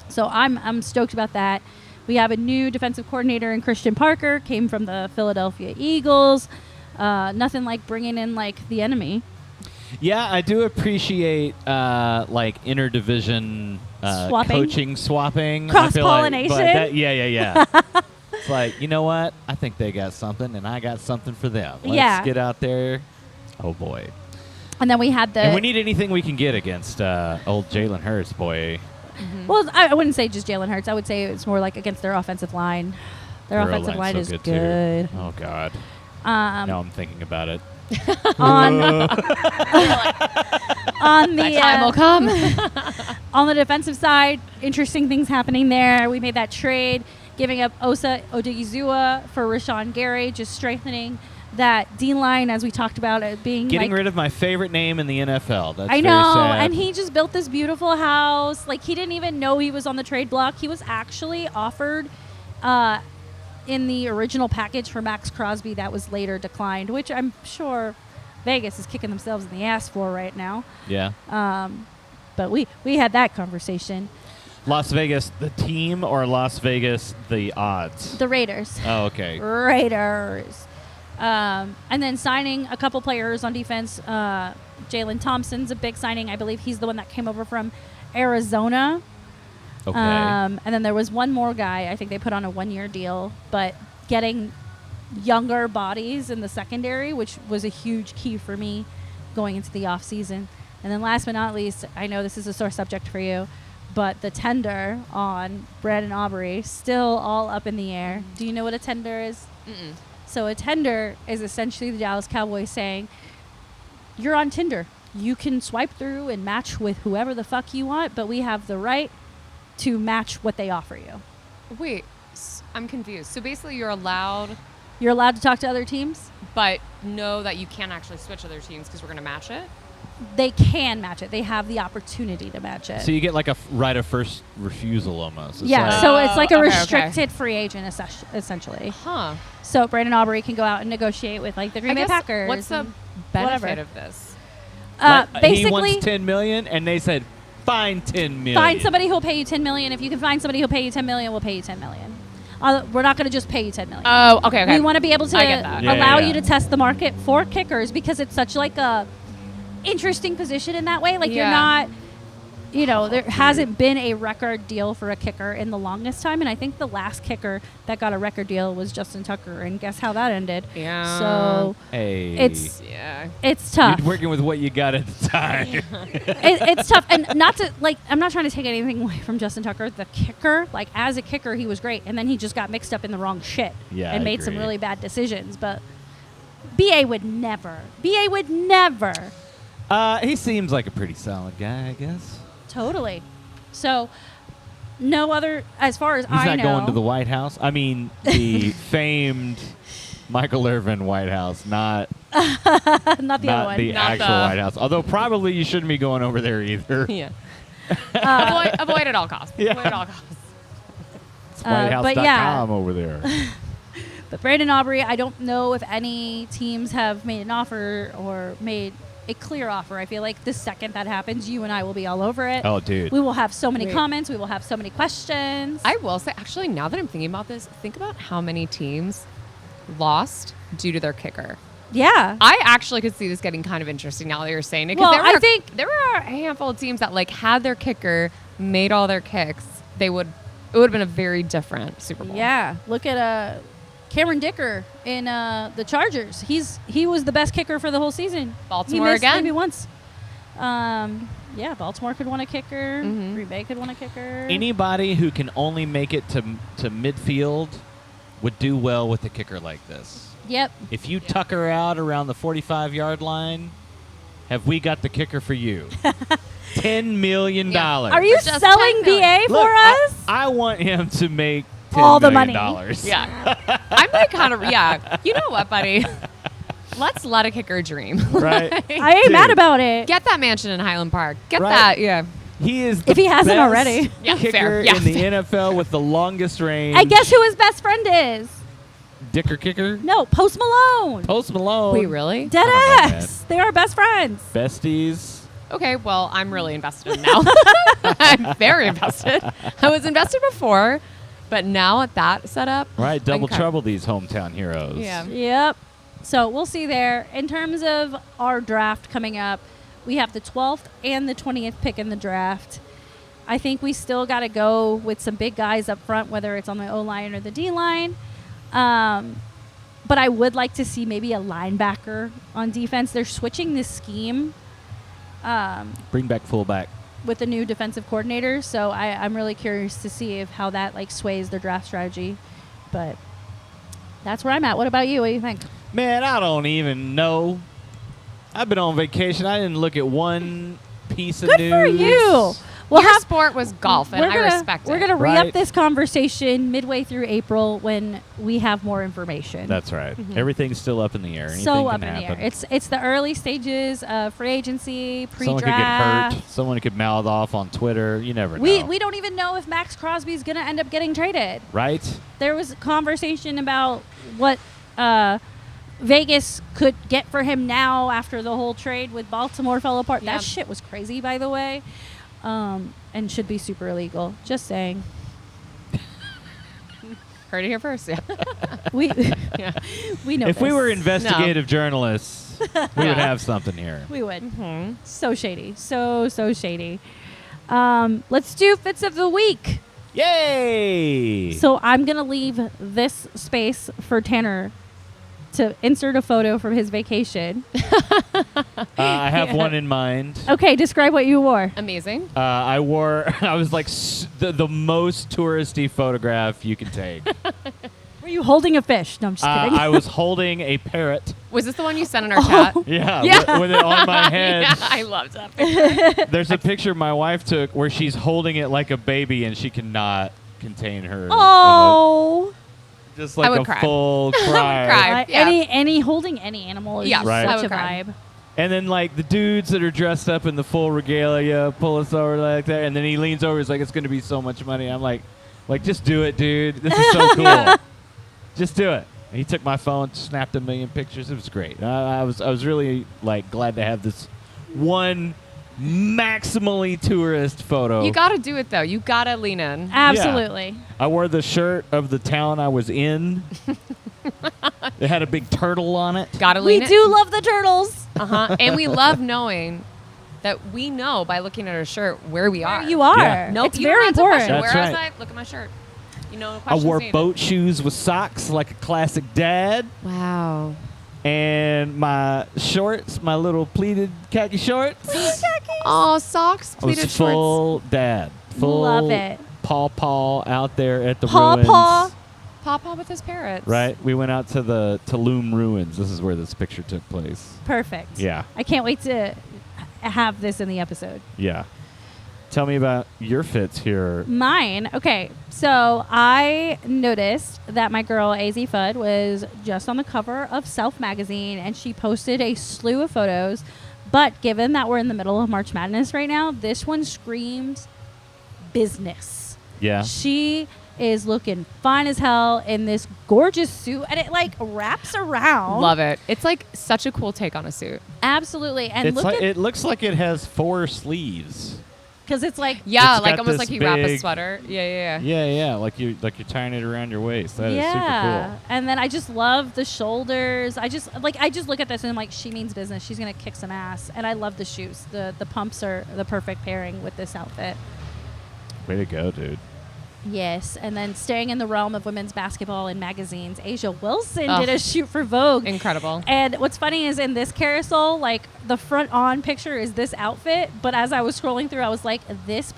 So I'm stoked about that. We have a new defensive coordinator in Christian Parker, came from the Philadelphia Eagles. Nothing like bringing in like the enemy. Yeah, I do appreciate like interdivision coaching swapping. Cross-pollination. Yeah. It's like, you know what? I think they got something, and I got something for them. Let's get out there. Oh, boy. And then we had And we need anything we can get against old Jalen Hurts, boy. Mm-hmm. Well, I wouldn't say just Jalen Hurts. I would say it's more like against their offensive line. Their offensive line so is good. Oh, God. Now I'm thinking about it. On the time will come. on the defensive side, interesting things happening there. We made that trade, giving up Osa Odigizua for Rashawn Gary, just strengthening that D line, as we talked about it being getting like, rid of my favorite name in the NFL. That's I very know, sad. and he just built this beautiful house. Like, he didn't even know he was on the trade block. He was actually offered in the original package for Max Crosby that was later declined, which I'm sure Vegas is kicking themselves in the ass for right now. Yeah. But we had that conversation. Las Vegas, the team, or Las Vegas, the odds? The Raiders. Oh, okay. Raiders. And then signing a couple players on defense. Jalen Thompson's a big signing. I believe he's the one that came over from Arizona. Okay. And then there was one more guy. I think they put on a 1-year deal, but getting younger bodies in the secondary, which was a huge key for me going into the offseason. And then last but not least, I know this is a sore subject for you, but the tender on Brandon Aubrey, still all up in the air. Do you know what a tender is? Mm-mm. So a tender is essentially the Dallas Cowboys saying, you're on Tinder. You can swipe through and match with whoever the fuck you want, but we have the right to match what they offer you. Wait, I'm confused. So basically you're allowed to talk to other teams? but know that you can't actually switch other teams because we're going to match it? They can match it. They have the opportunity to match it. So you get like a right of first refusal almost. It's Yeah, like- so it's like a okay, restricted free agent essentially. Huh. So Brandon Aubrey can go out and negotiate with like the Green Bay Packers. What's the and benefit whatever. of this? Like, he Basically, wants $10 million, and they said, "Fine, $10 million." find somebody who'll pay you $10 million. If you can find somebody who'll pay you $10 million, we'll pay you $10 million. We're not going to just pay you $10 million. Oh, okay. We want to be able to I get that. allow Yeah. you to test the market for kickers because it's such like a interesting position in that way. Like you're Yeah. not, there hasn't been a record deal for a kicker in the longest time. And I think the last kicker that got a record deal was Justin Tucker. And guess how that ended? Yeah. So Hey, it's tough. you're working with what you got at the time. It's tough. And not to, I'm not trying to take anything away from Justin Tucker. The kicker, as a kicker, he was great. And then he just got mixed up in the wrong shit. Yeah, and I made some agree. really bad decisions. But BA would never. He seems like a pretty solid guy, I guess. Totally. So, no other, as far as He's I not know. going to the White House. I mean, the famed Michael Irvin White House, not not the other one. the Not actual the- White House. Although probably you shouldn't be going over there either. Yeah. Avoid at all costs. Yeah. Avoid at all costs. It's but WhiteHouse.com yeah. over there. But Brandon Aubrey, I don't know if any teams have made an offer or made a clear offer. I feel like the second that happens, you and I will be all over it. Oh, dude. We will have so many Wait. comments. We will have so many questions. I will say, actually, now that I'm thinking about this, think about how many teams lost due to their kicker. Yeah. I actually could see this getting kind of interesting now that you're saying it. 'cause Well, I think- there were a handful of teams that had their kicker, made all their kicks. It would have been a very different Super Bowl. Yeah. Look at Cameron Dicker in the Chargers. He was the best kicker for the whole season. Baltimore he missed again? maybe once. Yeah, Baltimore could want a kicker. Mhm. Green Bay could want a kicker. Anybody who can only make it to midfield would do well with a kicker like this. Yep. If you tuck her out around the 45-yard line, have we got the kicker for you? $10 million. Yeah. Are you Just selling 10 million. BA Look, for us? I want him to make $10 All the million money. Yeah. I'm like kind of, yeah. You know what, buddy? Let's let a kicker dream. Right? I ain't Dude. mad about it. Get that mansion in Highland Park. Get Right. that, yeah. He is the If he hasn't best already. Yeah, kicker fair. Yeah, in the fair. NFL with the longest range. I guess who his best friend is? Dicker kicker? No, Post Malone. Post Malone. Wait, really? Dead I don't know, ass. They are best friends. Besties. okay, well, I'm really invested in now. I'm very invested. I was invested before, but now at that setup. Right, double Okay. trouble these hometown heroes. Yeah. Yep. So we'll see there. In terms of our draft coming up, we have the 12th and the 20th pick in the draft. I think we still got to go with some big guys up front, whether it's on the O-line or the D-line. But I would like to see maybe a linebacker on defense. They're switching this scheme Bring back fullback. with the new defensive coordinator. So I'm really curious to see how that like sways their draft strategy. But that's where I'm at. What about you? What do you think? Man, I don't even know. I've been on vacation. I didn't look at one piece of Good news. for you. We'll Your have sport was golf, and I respect it. We're going to re-up Right. this conversation midway through April when we have more information. That's right. Everything's still up in the air. Anything so can up in the happen. air. It's the early stages of free agency, Someone could get pre-draft. hurt. Someone could mouth off on Twitter. You never know. We don't even know if Max Crosby is going to end up getting traded. Right? There was a conversation about what Vegas could get for him now after the whole trade with Baltimore fell apart. Yeah. That shit was crazy, by the way, and should be super illegal. Just saying. Heard it here first. Yeah. We Yeah. we know. If we this. were investigative journalists, we would have something here. we would. Mhm. So shady. So shady. Let's do Fits of the Week. Yay! So I'm going to leave this space for Tanner to insert a photo from his vacation. I have one in mind. Okay, describe what you wore. Amazing. I was like the most touristy photograph you can take. Were you holding a fish? No, I'm just kidding. I was holding a parrot. Was this the one you sent in our chat? Yeah, Yeah. With it on my head. Yeah, I loved that picture. There's a picture my wife took where she's holding it like a baby and she cannot contain her. Oh. Just I like would a cry. full cry. cry. Yeah. Any holding any animal is Yeah, just Right. I such would a cry. vibe. And then like the dudes that are dressed up in the full regalia pull us over like that, and then he leans over. He's like, "It's going to be so much money." I'm like, just do it, dude. This is so cool. Just do it. And he took my phone, snapped a million pictures. It was great. I was really like glad to have this one maximally tourist photo. You got to do it, though. You got to lean in. Absolutely. I wore the shirt of the town I was in. It had a big turtle on it. Got to We lean in. do love the turtles. Uh-huh. And we love knowing that we know by looking at our shirt where we are. Where you are. Yeah. Nope, It's you don't very have to important. question, That's where was right. I? Look at my shirt. You know, I questions wore needed. boat shoes with socks like a classic dad. Wow. And my shorts, my little pleated khaki shorts. Oh, socks, I was pleated shorts. full dad. Full Love it. Paw out there at the Paw ruins. Paw. Papa with his parrots. Right? We went out to the Tulum ruins. This is where this picture took place. Perfect. Yeah. I can't wait to have this in the episode. Yeah. Tell me about your fits here. Mine. Okay. So I noticed that my girl AZ Fudd was just on the cover of Self magazine and she posted a slew of photos. But given that we're in the middle of March Madness right now, this one screams business. Yeah. She is looking fine as hell in this gorgeous suit and it like wraps around. Love it. It's like such a cool take on a suit. Absolutely. And It's look like, at it looks like it has 4 sleeves. because it's like Yeah, It's like got almost this like you wrap a big- sweater. Yeah. Yeah, like you're tying it around your waist. That is super cool. And then I just love the shoulders. I just look at this and I'm like, she means business. She's gonna kick some ass. And I love the shoes. The pumps are the perfect pairing with this outfit. Way to go, dude. Yes. And then staying in the realm of women's basketball and magazines, Asia Wilson Ugh. did a shoot for Vogue. Incredible. And what's funny is in this carousel, like the front on picture is this outfit, but as I was scrolling through, I was like, this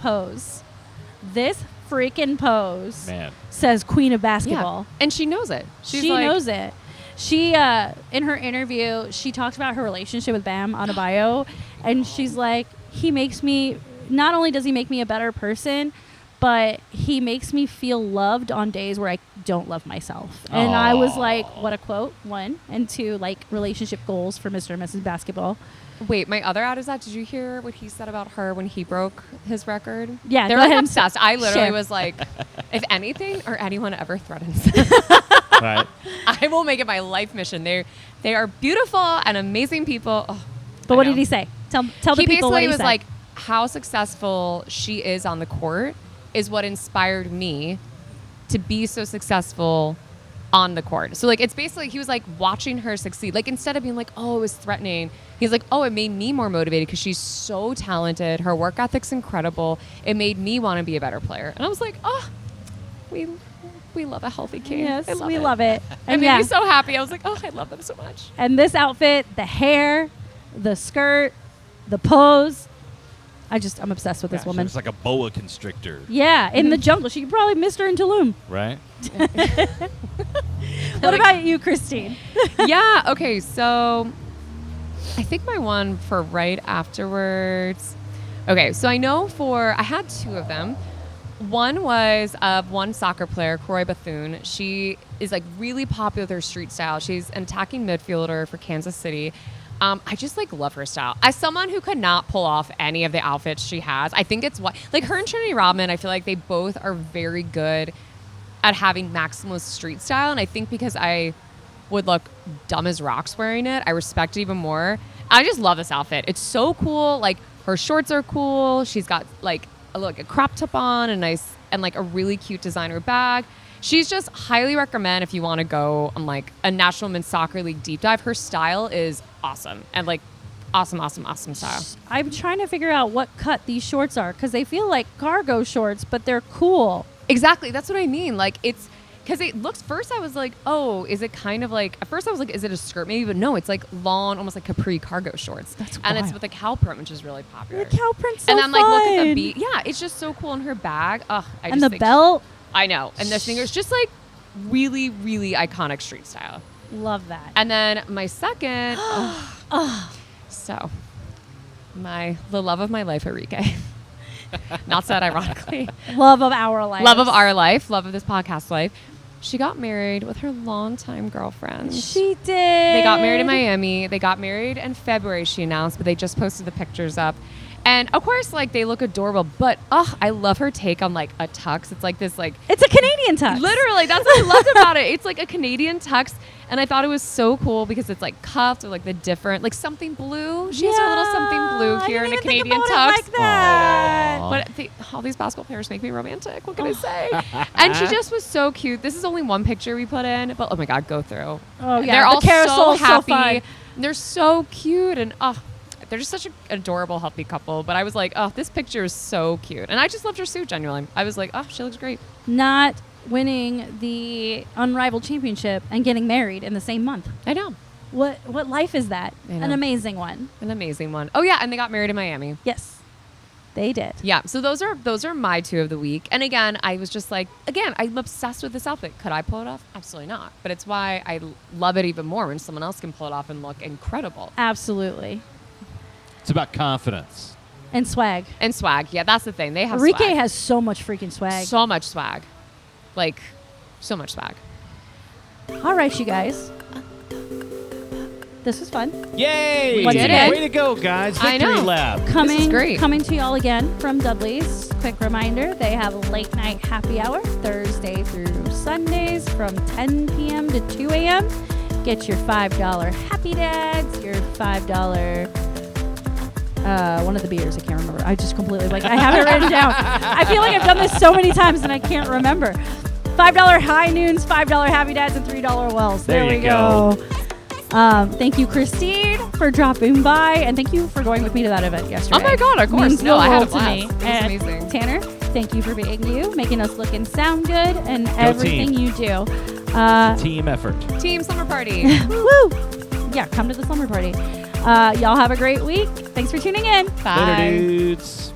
freaking pose Man. says Queen of Basketball. Yeah. And she knows it. She's She like, knows it. She in her interview, she talks about her relationship with Bam Adebayo, and she's like, he makes me. Not only does he make me a better person, but he makes me feel loved on days where I don't love myself. And I was like, what a quote, 1. And 2, like relationship goals for Mr. and Mrs. Basketball. Wait, my other ad is that. Did you hear what he said about her when he broke his record? Yeah, They're go like ahead and obsessed. I literally share. was like, if anything or anyone ever threatens, Right. I will make it my life mission. They are beautiful and amazing people. Oh, But I what know. did he say? Tell the he people what basically he was said. like, how successful she is on the court is what inspired me to be so successful on the court. So like, it's basically, he was like watching her succeed. Like, instead of being like, oh, it was threatening, he's like, oh, it made me more motivated because she's so talented. Her work ethic's incredible. It made me want to be a better player. And I was like, oh, we love a healthy king. Yes, I love we it. love it. It And made me so happy. I was like, oh, I love them so much. and this outfit, the hair, the skirt, the pose. I'm obsessed with this She woman. looks like a boa constrictor, Yeah, in the jungle. She probably missed her in Tulum. right? What about you, Christine? Yeah. Okay. So I think my one for right afterwards. Okay. So I know I had two of them. One was of one soccer player, Croy Bethune. She is like really popular with her street style. She's an attacking midfielder for Kansas City. I just like love her style. As someone who could not pull off any of the outfits she has, I think it's what like her and Trinity Rodman. I feel like they both are very good at having maximalist street style, and I think because I would look dumb as rocks wearing it, I respect it even more. I just love this outfit. It's so cool. Like her shorts are cool. She's got like a crop top on, a nice and like a really cute designer bag. She's just highly recommend if you want to go on like a National Women's Soccer League deep dive. Her style is awesome and like awesome style. I'm trying to figure out what cut these shorts are because they feel like cargo shorts, but they're cool. Exactly. That's what I mean. Like it's because it looks first I was like, oh, is it kind of like at first I was like, is it a skirt maybe? But no, it's like long, almost like capri cargo shorts. That's and it's wild. with a cow print, which is really popular. The cow print's so and I'm like, look at the fun. beat. Yeah, it's just so cool in her bag. Ugh, I And just the think belt. I know. And the sneakers, just like really, really iconic street style. Love that. And then my second, so the love of my life, Enrique. Not said ironically. Love of our life. Love of our life, love of this podcast life. She got married with her longtime girlfriend. She did. They got married in Miami. They got married in February, she announced, but they just posted the pictures up. And of course, like they look adorable, but I love her take on like a tux. It's like this like It's a Canadian tux. literally that's what I loved about it. It's like a Canadian tux, and I thought it was so cool because it's like cuffed or like the different like something blue. She has her little something blue here in a Canadian tux. Like that. Aw. But all these basketball players make me romantic. What can I say? And she just was so cute. This is only one picture we put in, but oh my God, go through. Oh yeah, They're the all so carousel's happy. fun. They're so cute, and they're just such an adorable, healthy couple. But I was like, this picture is so cute. And I just loved her suit, genuinely. I was like, she looks great. Not winning the unrivaled championship and getting married in the same month. I know. What life is that? I know. An amazing one. An amazing one. Oh, yeah, and they got married in Miami. Yes, they did. Yeah, so those are my two of the week. And again, I was just like, I'm obsessed with this outfit. Could I pull it off? Absolutely not. But it's why I love it even more when someone else can pull it off and look incredible. Absolutely. It's about confidence. And swag. And swag. Yeah, that's the thing. They have Enrique swag. has so much freaking swag. So much swag. Like, so much swag. All right, you guys. This was fun. Yay! We did it. Way to go, guys. I Victory know. lap. great. Coming to y'all again from Dudley's. Quick reminder, they have a late night happy hour Thursday through Sundays from 10 p.m. to 2 a.m. Get your $5 Happy Dads, your $5 one of the beers. I can't remember. I just completely I have it written down. I feel like I've done this so many times and I can't remember. $5 High Noons, $5 Happy Dads, and $3 Wells. There we you go. Thank you, Christine, for dropping by, and thank you for going with me to that event yesterday. Oh my God, of course. Means No, I had a the world to me. blast. It was And amazing. Tanner, thank you for being you, making us look and sound good, and everything team. you do. Team effort. Team Summer Party. Woo! Yeah, come to the slumber party. Y'all have a great week. Thanks for tuning in. Bye. Later, dudes.